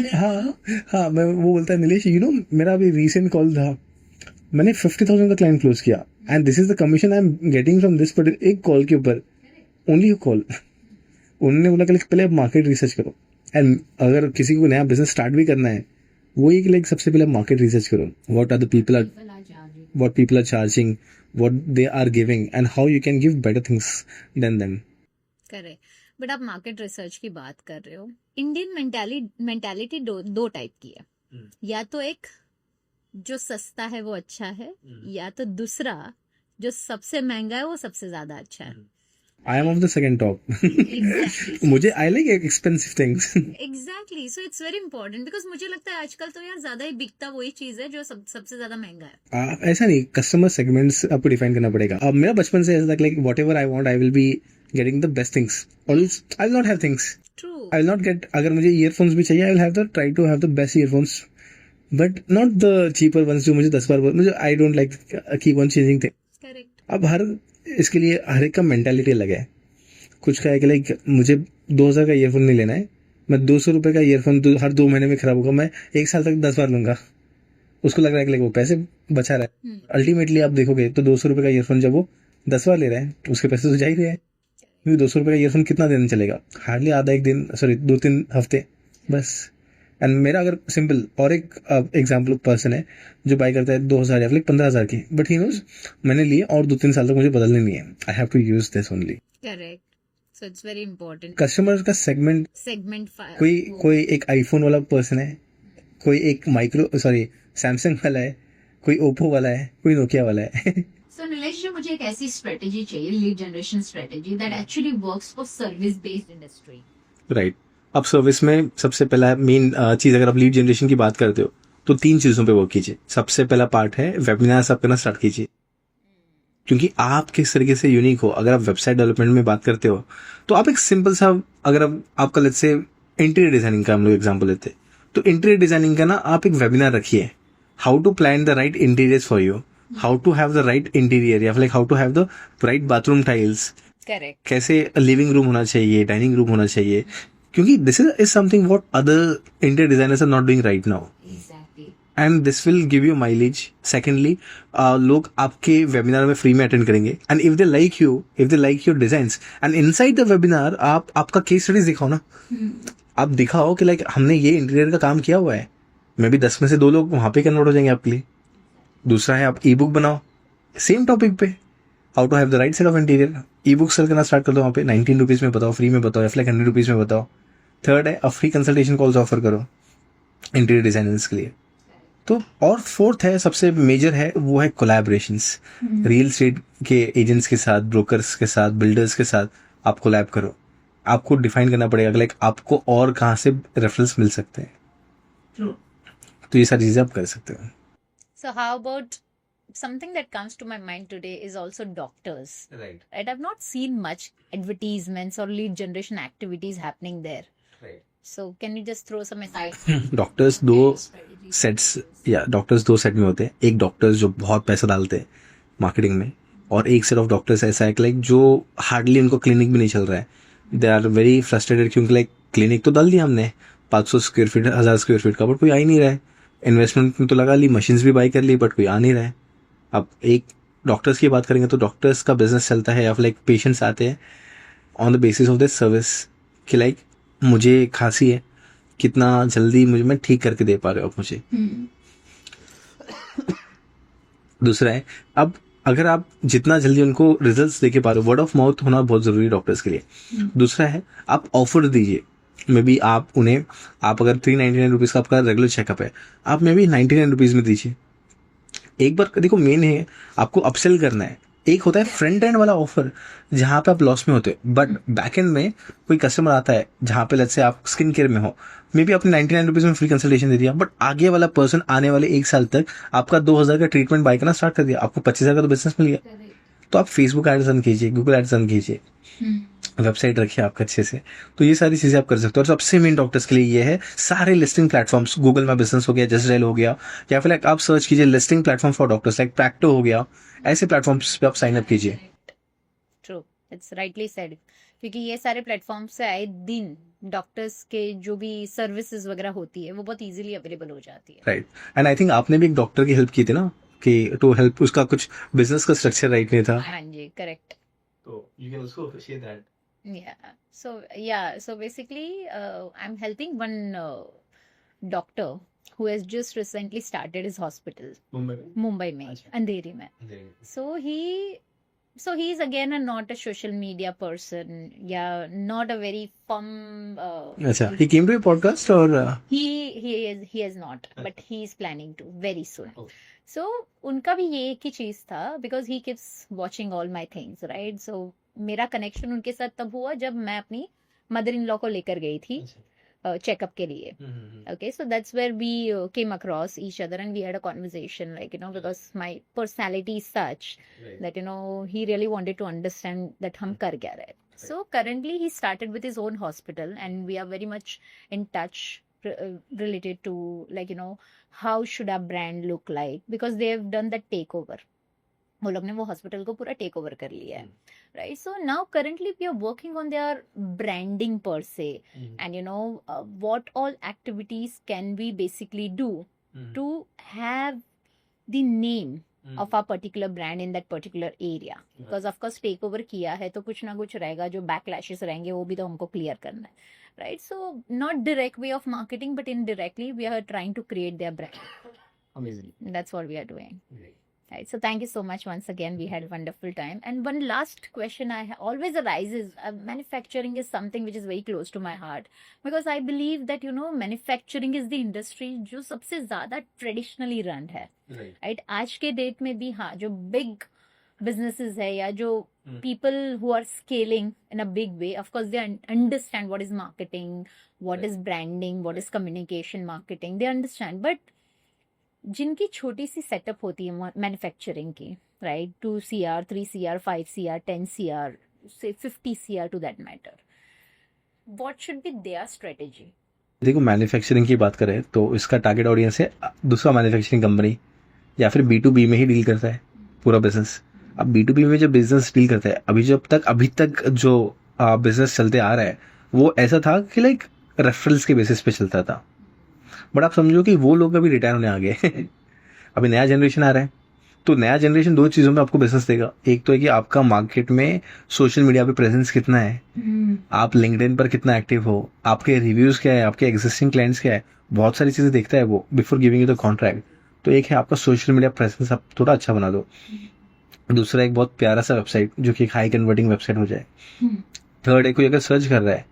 हाँ, मैं वो बोलता है, नीलेश मेरा अभी रिसेंट कॉल था, मैंने 50,000 का क्लाइंट क्लोज किया and this is the commission I am getting from this particular एक कॉल के ऊपर, ओनली कॉल. उन्होंने बोला कि पहले आप मार्केट रिसर्च करो. एंड अगर किसी को नया बिजनेस स्टार्ट भी करना है, वो एक लाइक सबसे पहले मार्केट रिसर्च करो. What are the people are charging, what they are giving and how you can give better things than them. Correct. But आप मार्केट रिसर्च की बात कर रहे हो. इंडियन मेंटालिटी दो टाइप की है. या तो एक जो सस्ता है वो अच्छा है, या तो दूसरा जो सबसे महंगा है वो सबसे ज्यादा अच्छा है. I am of the second top. Exactly. मुझे I like expensive things. Exactly. So it's very important because मुझे लगता है आजकल तो यार ज्यादा ही बिकता वही चीज है जो सबसे ज्यादा महंगा है. ऐसा नहीं, कस्टमर सेगमेंट्स आपको डिफाइन करना पड़ेगा. अब मेरा बचपन से ऐसा था like whatever I want I will be getting the best things. I will not have things. True. I will not get, अगर मुझे ईयरफोन्स भी चाहिए I will have the try to have the best earphones, but not the cheaper ones जो मुझे 10 बार मुझे I don't like keep on changing thing. Correct. अब इसके लिए हर एक का मेंटालिटी अलग है. कुछ का है कि लाइक मुझे 2,000 का ईयरफोन नहीं लेना है, मैं 200 रुपये का ईयरफोन हर 2 महीने में खराब होगा, मैं 1 साल तक 10 बार लूंगा. उसको लग रहा है कि लाइक वो पैसे बचा रहा है. अल्टीमेटली आप देखोगे तो 200 रुपये का ईयरफोन जब वो 10 बार ले रहा है, उसके पैसे तो जा ही रहे हैं. क्योंकि 200 रुपये का ईयरफोन कितना दिन चलेगा? हार्डली आधा एक दिन, सॉरी 2-3 हफ्ते बस. एंड मेरा अगर सिंपल और एक एग्जाम्पल पर्सन है जो बाई करता है 2,000 या फिर 15,000 की, बट ही नोज मैंने लिए और 2-3 साल तक मुझे बदलने नहीं है. I have to use this only. Correct. So it's very important. Customer का सेगमेंट, कोई एक आईफोन वाला पर्सन है, कोई एक सैमसंग वाला है, कोई ओप्पो वाला है, कोई नोकिया वाला है. So Nilesh जी, मुझे एक ऐसी स्ट्रेटेजी चाहिए, lead generation strategy that actually works for service based industry. Right. अब सर्विस में सबसे पहला मेन चीज, अगर आप लीड जनरेशन की बात करते हो तो 3 चीजों पे वर्क कीजिए. सबसे पहला पार्ट है वेबिनार्स आप करना स्टार्ट कीजिए, क्योंकि आप किस तरीके से यूनिक हो. अगर आप वेबसाइट डेवलपमेंट में बात करते हो तो आप एक सिंपल सा, अगर आपका लेट्स से इंटीरियर डिजाइनिंग का हम लोग एग्जांपल लेते हैं, तो इंटीरियर डिजाइनिंग का ना आप एक वेबिनार रखिए. How to plan the right interiors for you, how to have the right interior, या फिर how to have the right bathroom tiles. Correct. कैसे लिविंग रूम होना चाहिए, डाइनिंग रूम होना चाहिए, क्योंकि this is something what other interior designers are not doing right now. And this will give you mileage. Secondly, लोग आपके webinar में free में अटेंड करेंगे, and if they like your designs, and inside the webinar आप आपका case studies दिखाओ ना. आप दिखाओ कि लाइक हमने ये इंटीरियर का काम किया हुआ है. मे बी 10 में से 2 लोग वहां पे कन्वर्ट हो जाएंगे आपके लिए. दूसरा है, आप ई बुक बनाओ सेम टॉपिक पे, how to have the right set of interior. Ebook sale करना स्टार्ट कर दो वहाँ पे. 19 रुपीज में बताओ, फ्री में बताओ, या फिर 100 रुपीज में बताओ. थर्ड है, फ्री कंसल्टेशन कॉल्स ऑफर करो इंटीरियर डिजाइनर्स के लिए. तो और फोर्थ है, सबसे मेजर है, वो है कोलैबोरेशंस। रियल एस्टेट के एजेंट्स के साथ, ब्रोकर्स के साथ, बिल्डर्स के साथ आप कोलैब करो। आपको डिफाइन करना पड़ेगा लाइक आपको और कहाँ से रेफरेंस मिल सकते हैं। True. तो ये सारी चीजें आप कर सकते हो। So how about something that comes to my mind today is also doctors. Right Right? I've not seen much advertisements or lead generation activities happening there. Right So can you just throw some insight? Doctors दो doctors दो set में होते हैं। एक doctors जो बहुत पैसा डालते हैं मार्केटिंग में, और एक सेट ऑफ डॉक्टर्स ऐसा है लाइक जो हार्डली उनको क्लिनिक भी नहीं चल रहा है। दे आर वेरी फ्रस्ट्रेटेड क्योंकि लाइक क्लिनिक तो डाल दिया हमने 500 स्क्वायर फीट, 1000 स्क्वायर फीट का, बट कोई आ ही नहीं रहा है। इन्वेस्टमेंट में तो लगा ली, मशीन्स भी बाई कर ली, बट कोई आ नहीं रहा है। अब एक डॉक्टर्स की बात करेंगे तो डॉक्टर्स का बिजनेस चलता है, या फिर लाइक पेशेंट्स आते हैं on the basis of this service कि लाइक मुझे खांसी है, कितना जल्दी मुझे मैं ठीक करके दे पा रहे हो आप मुझे। दूसरा है, अब अगर आप जितना जल्दी उनको रिजल्ट्स देके पा रहे हो, वर्ड ऑफ माउथ होना बहुत जरूरी है डॉक्टर्स के लिए। दूसरा है, आप ऑफर दीजिए। मे बी आप उन्हें, आप अगर 399 रुपीज़ का आपका रेगुलर चेकअप है, आप मे बी 99 रुपीज़ में दीजिए। एक बार देखो, मेन है आपको अपसेल करना है। एक होता है फ्रंट एंड वाला ऑफर जहां पे आप लॉस में होते हो, बट बैक एंड में कोई कस्टमर आता है जहां पे लेट्स से आप स्किन केयर में हो, मे बी आपने 99 रुपीज़ में फ्री कंसल्टेशन दे दिया, बट आगे वाला पर्सन आने वाले 1 साल तक आपका 2000 का ट्रीटमेंट बाय करना स्टार्ट कर दिया, आपको 25,000 का तो बिजनेस मिल गया। तो आप फेसबुक एड्स रन कीजिए, गूगल एड्स रन कीजिए, वेबसाइट रखिए आपका अच्छे से। तो ये सारी चीजें आप कर सकते हो। और सबसे मेन डॉक्टर्स के लिए ये है, सारे listing platforms, Google my business हो गया, जस्टरेल हो गया, या फिर लाइक आप सर्च कीजिए listing platform for doctors like Practo हो गया, ऐसे प्लेटफॉर्म्स पे आप साइन अप कीजिए। True, it's rightly said. क्योंकि ये सारे प्लेटफॉर्म से आए दिन डॉक्टर्स के जो भी सर्विसेज वगैरह होती है वो बहुत इजीली अवेलेबल हो जाती है। राइट, एंड आई थिंक आपने भी एक डॉक्टर की हेल्प की थी ना, कि टू हेल्प, उसका कुछ बिजनेस का स्ट्रक्चर राइट नहीं था। हाँ जी, करेक्ट। तो you can also appreciate that. So basically, I'm helping one doctor who has just recently started his hospital, Mumbai में, अंधेरी में. So he's again not a social media person, yeah, not a very firm. अच्छा, he came to a podcast or? He has not, but he is planning to very soon. Okay. So उनका भी ये एक ही चीज था, because he keeps watching all my things, right? So मेरा connection उनके साथ तब हुआ जब मैं अपनी मदर इन लॉ को लेकर गई थी चेकअप के लिए. Okay, so that's where we came across each other and we had a conversation, like, you know, because my personality is such that, you know, he really wanted to understand that हम कर क्या रहे. So currently he started with his own hospital and we are very much in touch related to, like, you know, how should our brand look like, because they have done that takeover. वो लोग ने वो hospital को पूरा take over कर लिया है, right? So now currently we are working on their branding पर से, and you know what all activities can we basically do to have the name of our particular brand in that particular area, because of course take over किया है तो कुछ ना कुछ रहेगा, जो backlashes रहेंगे वो भी तो हमको clear करना है, right? So not direct way of marketing, but indirectly we are trying to create their brand. Amazing. That's what we are doing. Right. So thank you so much once again. We had a wonderful time. And one last question always arises. Manufacturing is something which is very close to my heart, because I believe that, you know, manufacturing is the industry जो सबसे ज़्यादा traditionally run है. Right. आज के date में भी हाँ, जो big businesses है या जो people who are scaling in a big way, of course they understand what is marketing, what is branding, what is communication marketing. They understand, but जिनकी छोटी सी सेटअप होती है मैन्युफैक्चरिंग की, right, 2 CR, 3 CR, 5 CR, 10 CR, से 50 CR to that matter, what should be their strategy? देखो, manufacturing की बात करें तो इसका टारगेट ऑडियंस है दूसरा मैन्युफैक्चरिंग कंपनी या फिर B2B में ही डील करता है पूरा बिजनेस. अब B2B में जब बिजनेस डील करता है, अभी तक जो बिजनेस चलते आ रहा है वो ऐसा था कि लाइक रेफरल्स के बेसिस पे चलता था. बट आप समझो कि वो लोग अभी रिटायर होने आ गए. अभी नया जनरेशन आ रहा है, तो नया जनरेशन 2 चीज़ों में आपको बिजनेस देगा. एक तो है कि आपका मार्केट में सोशल मीडिया पे प्रेजेंस कितना है, आप लिंक्डइन पर कितना एक्टिव हो, आपके रिव्यूज़ क्या है, आपके एग्जिस्टिंग क्लाइंट्स क्या है, बहुत सारी चीज़ें देखता है वो before giving you the contract. तो एक है आपका सोशल मीडिया प्रेजेंस आप थोड़ा अच्छा बना दो. दूसरा एक बहुत प्यारा सा वेबसाइट जो कि एक हाई कन्वर्टिंग वेबसाइट हो जाए. थर्ड है कोई अगर सर्च कर रहा है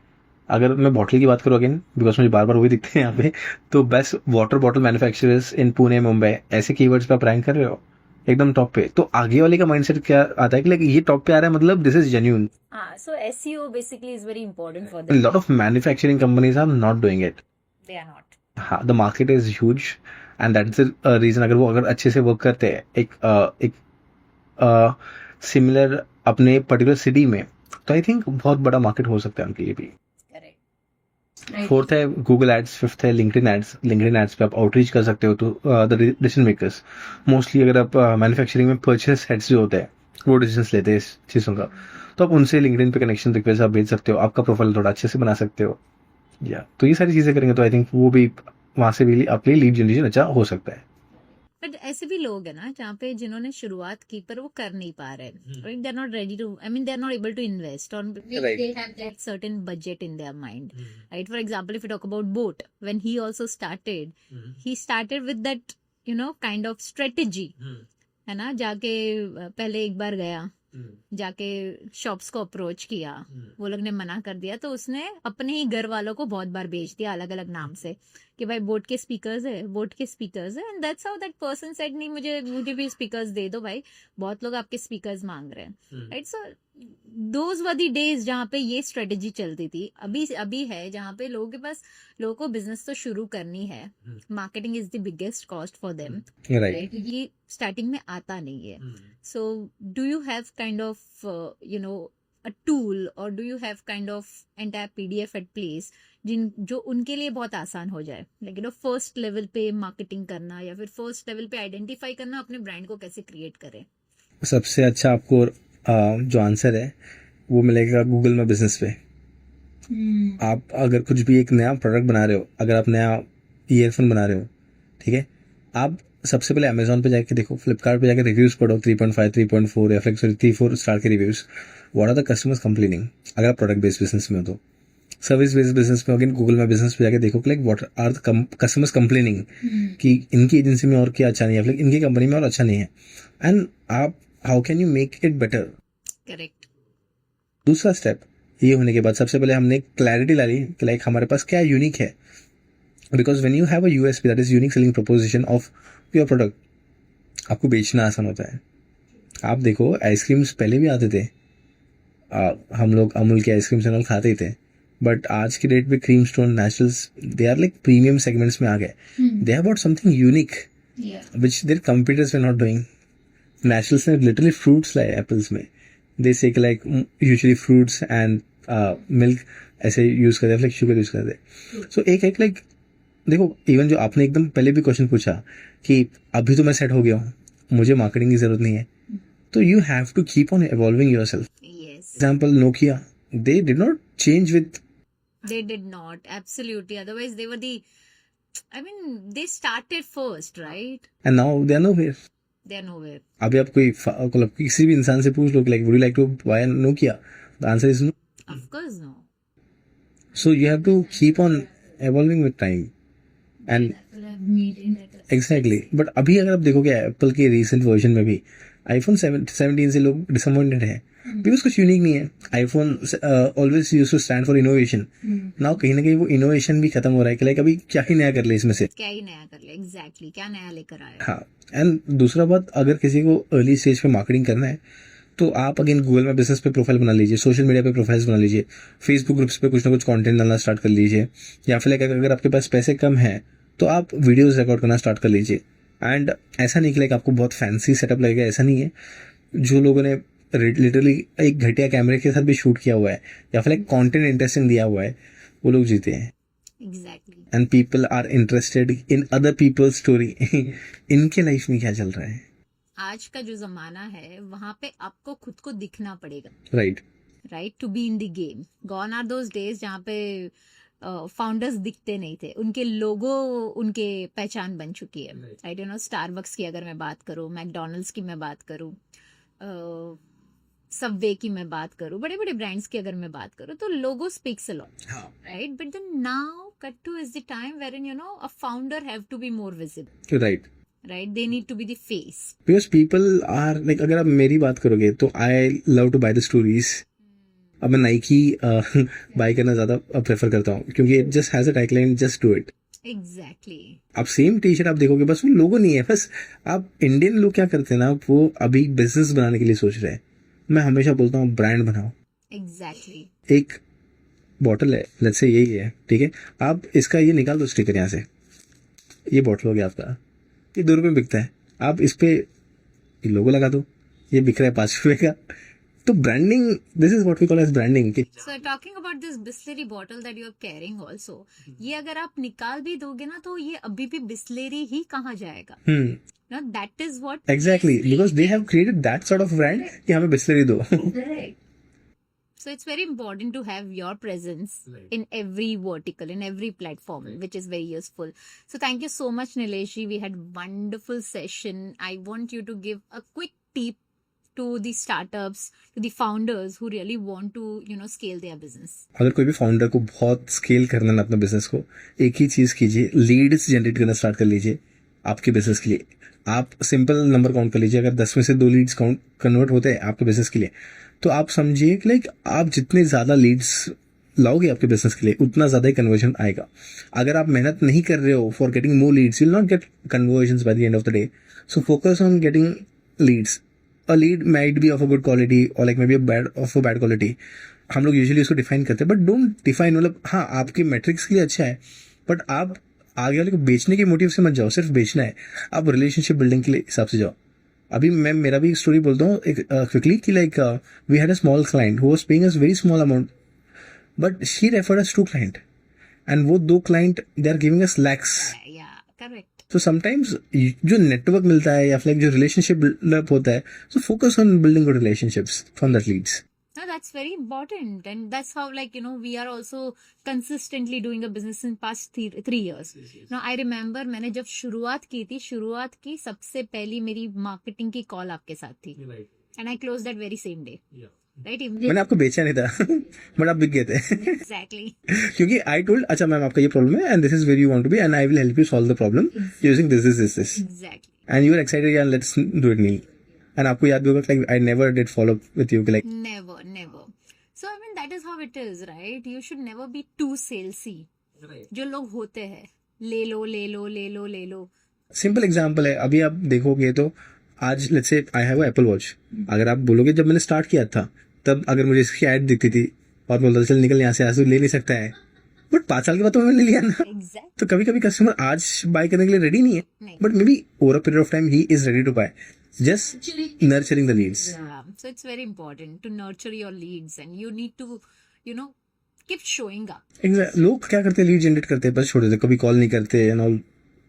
अगर मैं बॉटल की बात करूँ अगेन, बिकॉज मुझे बार बार वही दिखते हैं यहाँ पे, तो बेस्ट वाटर बॉटल मैन्युफैक्चरर्स इन पुणे मुंबई, ऐसे कीवर्ड्स पे आप रैंक कर रहे हो एकदम टॉप पे, तो आगे वाले का माइंडसेट क्या आता है कि लाइक ये टॉप पे आ रहा है, मतलब this is genuine. So SEO basically is very important for A them. lot of manufacturing companies are not doing it. They are not. हाँ, the market is huge and that's the reason. अगर वो अगर अच्छे से work करते हैं एक similar अपने पर्टिकुलर सिटी में, तो आई थिंक बहुत बड़ा मार्केट हो सकता है उनके लिए भी. Correct. Right. फोर्थ है गूगल एड्स, फिफ्थ है लिंक्डइन एड्स. लिंक्डइन एड्स पे आप आउटरीच कर सकते हो तो द डिसीजन मेकर्स. मोस्टली अगर आप मैन्युफैक्चरिंग में परचेस हेड्स जो होते हैं वो डिसीजन लेते हैं इस चीज़ों का, तो आप उनसे लिंक्डइन पे कनेक्शन रिक्वेस्ट आप भेज सकते हो, आपका प्रोफाइल थोड़ा अच्छे से बना सकते हो. या तो ये सारी चीज़ें करेंगे तो आई थिंक वो भी वहाँ से भी आपके लीड जनरेशन अच्छा हो सकता है. बट ऐसे भी लोग हैं ना जहाँ पे जिन्होंने शुरुआत की पर वो कर नहीं पा रहे, they are not ready to, I mean they are not able to invest on Right. They have that. certain budget in their mind, right? For example, if you talk about Boat, when he also started, he started with that, kind of strategy, है ना, जाके पहले एक बार गया, जाके shops को approach किया, वो लोग ने मना कर दिया तो उसने अपने ही घर वालों को बहुत बार भेज दिया अलग अलग नाम से कि भाई बोट के स्पीकर्स है, बोट के स्पीकर्स है, and that's how that person said नहीं मुझे भी स्पीकर्स दे दो भाई, बहुत लोग आपके स्पीकर्स मांग रहे हैं, right? So those were the days जहाँ पे ये स्ट्रेटेजी चलती थी. अभी है जहाँ पे लोगों के पास, लोगों को बिजनेस तो शुरू करनी है, marketing is the biggest cost for them, right. Right? ये स्टार्टिंग में आता नहीं है. So, do you have kind of, a tool, or do you have kind of entire PDF at place जो उनके लिए बहुत आसान हो जाए, लेकिन फर्स्ट लेवल पे मार्केटिंग करना या फिर फर्स्ट लेवल पे आइडेंटिफाई करना अपने ब्रांड को कैसे क्रिएट करें? सबसे अच्छा आपको जो आंसर है वो मिलेगा गूगल में बिजनेस पे. आप अगर कुछ भी एक नया प्रोडक्ट बना रहे हो, अगर आप नया ईयरफोन बना रहे हो, ठीक है, आप सबसे पहले अमेजोन पे जाके देखो, फ्लिपकार्ट पे जाके रिव्यूज पढ़ो 3.5 3.4 या फिर 3-4 स्टार के reviews. What are the customers complaining? अगर आप प्रोडक्ट बेस्ड बिजनेस में हो तो. Service based business again Google गूगल में बिजनेस पे जाके देखो like what are the customers complaining कि इनकी एजेंसी में और क्या अच्छा नहीं है, फिर इनकी कंपनी में और अच्छा नहीं है, एंड आप how can you make it better. Correct. दूसरा स्टेप ये होने के बाद सबसे पहले हमने क्लैरिटी ला ली कि लाइक हमारे पास क्या यूनिक है, because when you have a USP that is unique selling proposition of your product, आपको बेचना आसान होता है. आप देखो आइसक्रीम्स पहले भी आते थे, हम लोग अमूल के आइसक्रीम्स एंड ऑल खाते ही थे, बट आज की डेट पे cream stone, naturals, they are like premium segments में आ गए. They have got something unique Yeah. which their competitors were not doing. Naturals ने literally fruits लाए apples में. They say like usually fruits and milk ऐसे use करते हैं, like sugar use करते हैं. So एक like देखो, इवन जो आपने एकदम पहले भी क्वेश्चन पूछा कि अभी तो मैं सेट हो गया हूँ, मुझे मार्केटिंग की जरूरत नहीं है, तो you have to keep on evolving yourself. Yes. Example Nokia, they did not change with. They did not, absolutely. Otherwise, they were they started first, right? And now they are nowhere. They are nowhere. अभी आप कोई मतलब किसी भी इंसान से पूछ लो कि like would you like to buy a Nokia? The answer is no. Of course, no. So you have to keep on evolving with time. And Apple have maintained that. exactly. But अभी अगर आप देखोगे Apple के recent version में भी iPhone 17 से लोग disappointed है, बिकॉज कुछ यूनिक नहीं है. IPhone always use to stand for innovation. Now कहीं ना कहीं वो इनोवेशन भी खत्म हो रहा है कि लाइक अभी क्या ही नया कर ले इसमें से. क्या ही नया कर ले, एग्जैक्टली क्या नया लेकर आया. हाँ. एंड दूसरा बात, अगर किसी को अर्ली स्टेज पे मार्केटिंग करना है तो आप अगेन गूगल में बिजनेस पे प्रोफाइल बना लीजिए, सोशल मीडिया पे प्रोफाइल्स बना लीजिए, फेसबुक ग्रुप्स पे कुछ ना कुछ कंटेंट डालना स्टार्ट कर लीजिए, या फिर लाइक अगर आपके पास पैसे कम है तो आप वीडियोस रिकॉर्ड करना स्टार्ट कर लीजिए. एंड ऐसा नहीं कि लाइक आपको बहुत फैंसी सेटअप लगेगा, ऐसा नहीं है. जो लोगों ने लिटरली एक घटिया कैमरे के साथ भी शूट किया हुआ है या फिर लाइक कंटेंट इंटरेस्टिंग दिया हुआ है, वो लोग जीते हैं. Exactly. And people are interested in other people's story. इनके लाइफ में क्या चल रहा है. आज का जो जमाना है वहां पे आपको खुद को दिखना पड़ेगा, right. Right, to be in the game. Gone are those days जहाँ पे फाउंडर्स दिखते नहीं थे, उनके लोगो उनके पहचान बन चुकी है. आई डोंट नो, स्टारबक्स की अगर मैं बात करूँ, मैकडोनल्ड्स की मैं बात करूँ, सबवे की मैं बात करूँ, बड़े बड़े ब्रांड्स की अगर मैं बात करूँ, तो logo speaks a lot, right? But then now cut to is the time wherein a founder have to be more visible, right. Right? They need to be the face. Because people are like, अगर आप मेरी बात करोगे तो I love to buy the stories. अब मैं Nike bye करना ज़्यादा प्रेफर करता हूँ, क्योंकि it just has a tagline, just do it. Exactly. आप सेम टी शर्ट आप देखोगे, बस वो लोगो नहीं है, बस आप इंडियन लोग क्या करते हैं ना, वो अभी बिजनेस बनाने के लिए सोच रहे हैं। मैं हमेशा बोलता हूँ ब्रांड बनाओ। एग्जैक्टली। एक बॉटल है, लेट्स से यही है, ठीक है, आप इसका ये निकाल दो स्टिकर यहाँ से, ये बॉटल हो गया आपका, ये 2 रुपये में बिकता है, आप इस पे लोगो लगा दो, ये बिक रहा है 5 रुपये का। तो branding, this is what we call as branding. So talking about this Bisleri bottle that you are carrying also, ये अगर आप निकाल भी दोगे ना तो ये अभी भी बिस्लरी ही कहाँ जाएगा। ना that is what exactly, because they have created that sort of brand कि हमें बिस्लरी दो। So it's very important to have your presence in every vertical, in every platform, which is very useful. So thank you so much, Nilesh ji. We had wonderful session. I want you to give a quick tip to the startups, to the founders who really want to, scale their business. अगर कोई भी founder को बहुत scale करना है अपने business को, एक ही चीज कीजिए, लीड्स जनरेट करना स्टार्ट कर लीजिए आपके बिजनेस के लिए। आप सिंपल नंबर काउंट कर लीजिए, अगर 10 में से 2 लीड्स कन्वर्ट होते हैं आपके बिजनेस के लिए, तो आप समझिए कि लाइक आप जितने ज्यादा लीड्स लाओगे आपके बिजनेस के लिए, उतना ज्यादा ही कन्वर्जन आएगा। अगर आप मेहनत नहीं कर रहे हो for getting more leads, you will not get conversion by the end of the day. So focus on getting leads. A lead might be of a good quality और like may be of a bad quality. हम लोग usually उसको define करते हैं, but don't define, मतलब हाँ आपके matrix के लिए अच्छा है, बट आप आगे वाले को बेचने के मोटिव से मत जाओ, सिर्फ बेचना है, आप रिलेशनशिप बिल्डिंग के लिए हिसाब से जाओ। अभी मैं मेरा भी एक स्टोरी बोलता हूँ एक क्विकली कि like we had a small client who was paying us very small amount, but she referred us 2 client, and वो 2 client they are giving us lakhs. Correct. तो समटाइम्स जो नेटवर्क मिलता है या फिर जो रिलेशनशिप बिल्डअप होता है, so focus on building good relationships from that leads. No, that's very important, and that's how, like, we are also consistently doing a business in past 3 years. Now I remember मैंने जब शुरुआत की सबसे पहली मेरी marketing की call आपके साथ थी, and I closed that very same day. Right? मैंने आपको बेचा नहीं था बट आप बिक गए थे। Exactly. क्योंकि आई टोल्ड, अच्छा मैम आपका ये प्रॉब्लम है and this is where you want to be and I will help you solve the problem using this Exactly. And you are excited यार let's do it Neel. And आपको याद भी होगा like I never did follow with you like Never. So I mean that is how it is, right? You should never be too salesy. जो लोग होते हैं, ले लो। सिंपल एग्जांपल है, अभी आप देखोगे तो आज let's say I have a Apple watch, अगर आप बोलोगे जब मैंने स्टार्ट किया था तब अगर मुझे इसकी ऐड दिखती थी और बोलता था चल निकल यहाँ से, आज तो ले नहीं सकता है, बट 5 साल के बाद तो मैंने लिया ना। Exactly. तो कभी कभी कस्टमर आज बाय करने के लिए रेडी नहीं है, नहीं. But maybe over a period of time he is ready to buy, just nurturing the leads. Yeah. So it's very important to nurture your leads, and you need to, keep showing up. Exactly. लोग क्या करते हैं, lead generate करते हैं बस छोड़ देते, कभी कॉल नहीं करते एंड ऑल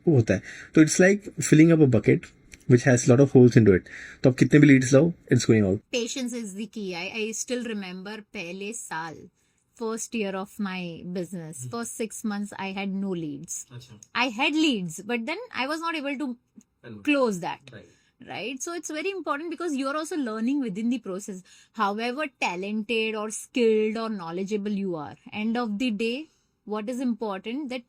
होता है। तो it's like filling up a bucket which has lot of holes into it. तो आप कितने भी लीड्स लाओ, it's going out. Patience is the key. I still remember पहले साल, first year of my business, first 6 months I had no leads. I had leads, but then I was not able to close that. Right? So it's very important because you're also learning within the process. However talented or skilled or knowledgeable you are, end of the day, what is important that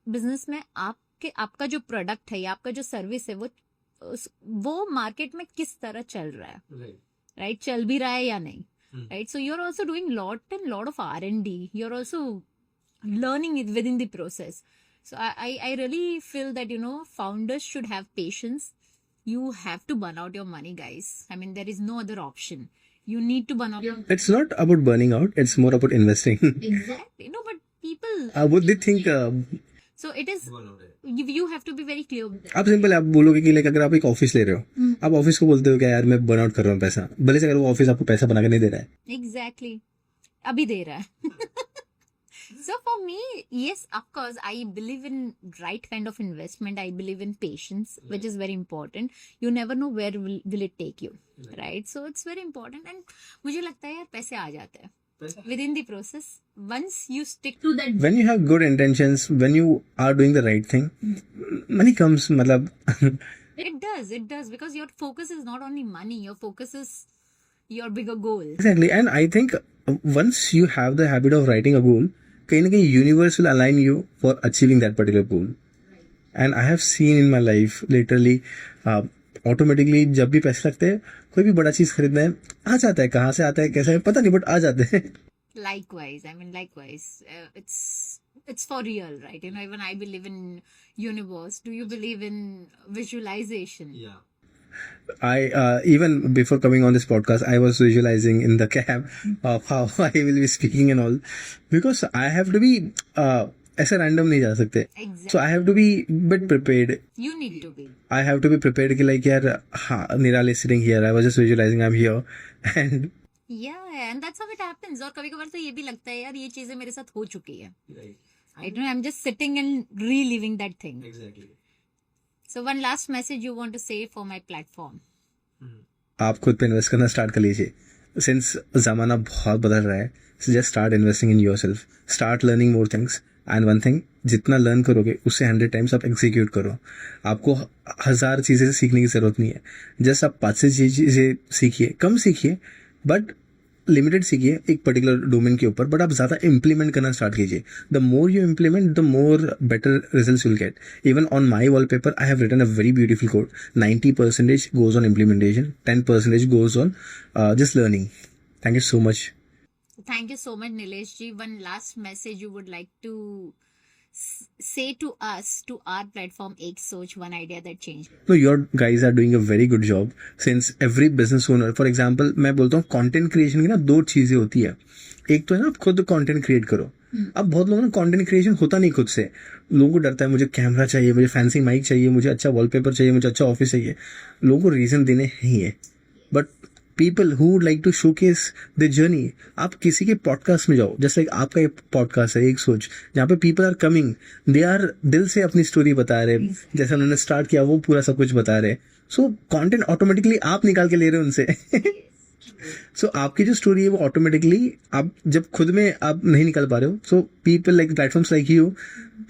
business में आपका जो product है या आपका जो service है वो market में किस तरह चल रहा है, राइट? चल भी रहा है या नहीं, right? So you are also doing lot of R&D. You are also learning it within the process. So I really feel that founders should have patience. You have to burn out your money, guys. I mean, there is no other option. You need to burn out your It's not about burning out, it's more about investing. exactly. No, but people. What they think So it is. You have to be very clear. आप simple आप बोलोगे कि like अगर आप एक office ले रहे हो, आप ऑफिस को बोलते हो कि यार मैं बर्न आउट कर रहा हूँ पैसा, भले से अगर वो ऑफिस आपको पैसा बना के नहीं दे रहा है। Exactly. अभी दे रहा है. So for me, yes, of course, I believe in right kind of investment. I believe in patience, which is very important. You never know where will it take you, right? So it's very important. And मुझे लगता है यार पैसे आ जाते हैं within the process once you stick to that. When you have good intentions, when you are doing the right thing, money comes. मतलब It does because your focus is not only money. Your focus is your bigger goal. Exactly, and I think once you have the habit of writing a goal, कहीं ना कहीं universe will align you for achieving that particular goal. And I have seen in my life literally automatically जब भी पैसे लगते हैं, कोई भी बड़ा चीज खरीदना है, आ जाता है, कहाँ से आता है कैसे है पता नहीं, बट आ जाते हैं. Likewise, I mean, likewise, it's for real, right? You know, even I believe in universe. Do you believe in visualization? Even before coming on this podcast, I was visualizing in the cab of how I will be speaking and all, because I have to be ऐसे random नहीं जा सकते. Exactly. So I have to be bit prepared. You need to be. I have to be prepared कि like यार हाँ Niral is sitting here. I was just visualizing I'm here and Yeah, and that's how it happens. और कभी कभार तो ये भी लगता है यार ये चीजें मेरे साथ हो चुकी है. I don't know. I'm just sitting and reliving that thing. exactly. So one last message you want to say for my platform. आप खुद पे इन्वेस्ट करना स्टार्ट कर लीजिए. सिंस ज़माना बहुत बदल रहा है, just start investing in your self, start learning more things. And one thing, जितना लर्न करोगे उससे 100 टाइम्स आप एग्जीक्यूट करो. आपको 1000 चीज़ें सीखने की ज़रूरत नहीं है. जस्ट आप 5 से चीज़ें सीखिए, कम सीखिए बट लिमिटेड सीखिए एक पर्टिकुलर डोमेन के ऊपर, बट आप ज़्यादा इम्प्लीमेंट करना स्टार्ट कीजिए. The more you implement the more better results will get. Even on my wallpaper I have written a very beautiful code. 90% goes on implementation, 10% goes on just learning. Thank you so much. Thank you so much, Nilesh ji. One last message you would like to say to us, to our platform, Ek Soch, one idea that changed. No, your guys are doing a very good job. Since every business owner, for example, मैं बोलता हूँ content creation की ना 2 चीजें होती है. एक तो है ना आप खुद कंटेंट क्रिएट करो. अब बहुत लोगों ना कंटेंट क्रिएशन होता नहीं खुद से. लोगों को डरता है, मुझे कैमरा चाहिए, मुझे फैंसी माइक चाहिए, मुझे अच्छा वॉलपेपर चाहिए, मुझे अच्छा ऑफिस चाहिए. लोगों को रीजन देने ही है. But people who would like to showcase the journey, आप किसी के पॉडकास्ट में जाओ. जैसे आपका एक पॉडकास्ट है एक सोच, जहाँ पे people are coming, they are दिल से अपनी स्टोरी बता रहे, जैसे उन्होंने स्टार्ट किया वो पूरा सब कुछ बता रहे. सो कंटेंट ऑटोमेटिकली आप निकाल के ले रहे हो उनसे. सो आपकी जो स्टोरी है वो ऑटोमेटिकली आप जब खुद में आप नहीं निकाल पा रहे हो, so people like platforms like you,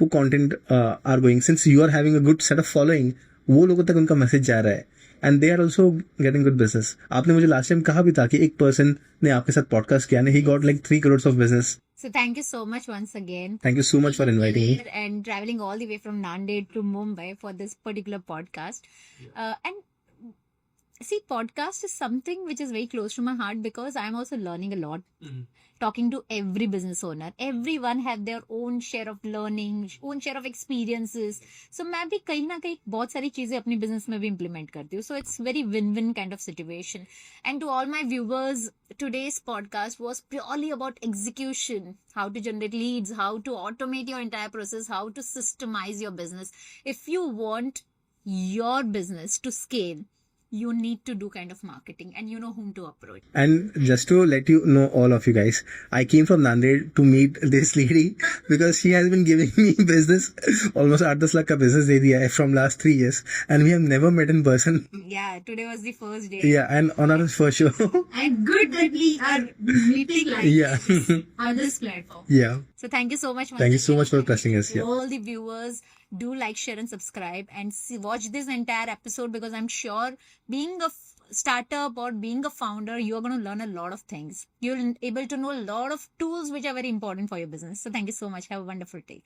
वो content are going, since you are having a good set of following, वो लोगों तक उनका मैसेज जा रहा है. And they are also getting good business. आपने मुझे लास्ट टाइम कहा भी था कि एक पर्सन ने आपके साथ पॉडकास्ट किया, he got like 3 crores of business. So thank you so much once again. Thank you so much for inviting me. And traveling all the way from Nanded to Mumbai for this particular podcast. And see, podcast is something which is very close to my heart because I'm also learning a lot. Talking to every business owner, everyone have their own share of learning, own share of experiences. So मैं भी कहीं ना कहीं बहुत सारी चीजें अपनी business में भी implement करती हूँ. So it's very win-win kind of situation. And to all my viewers, today's podcast was purely about execution, how to generate leads, how to automate your entire process, how to systemize your business. If you want your business to scale, you need to do kind of marketing and you know whom to approach. And just to let you know, all of you guys, I came from Nanded to meet this lady because she has been giving me business, almost 8-10 lakh का business दे दिया है from last 3 years, and we have never met in person. Yeah, today was the first day. Yeah, and on our first show. And good that we are meeting like Yeah. this on this platform. Yeah. So thank you so much. Thank you so much for trusting us. Yeah. All the viewers, do like, share and subscribe and watch this entire episode because I'm sure being a startup or being a founder, you're going to learn a lot of things. You're able to know a lot of tools which are very important for your business. So thank you so much. Have a wonderful day.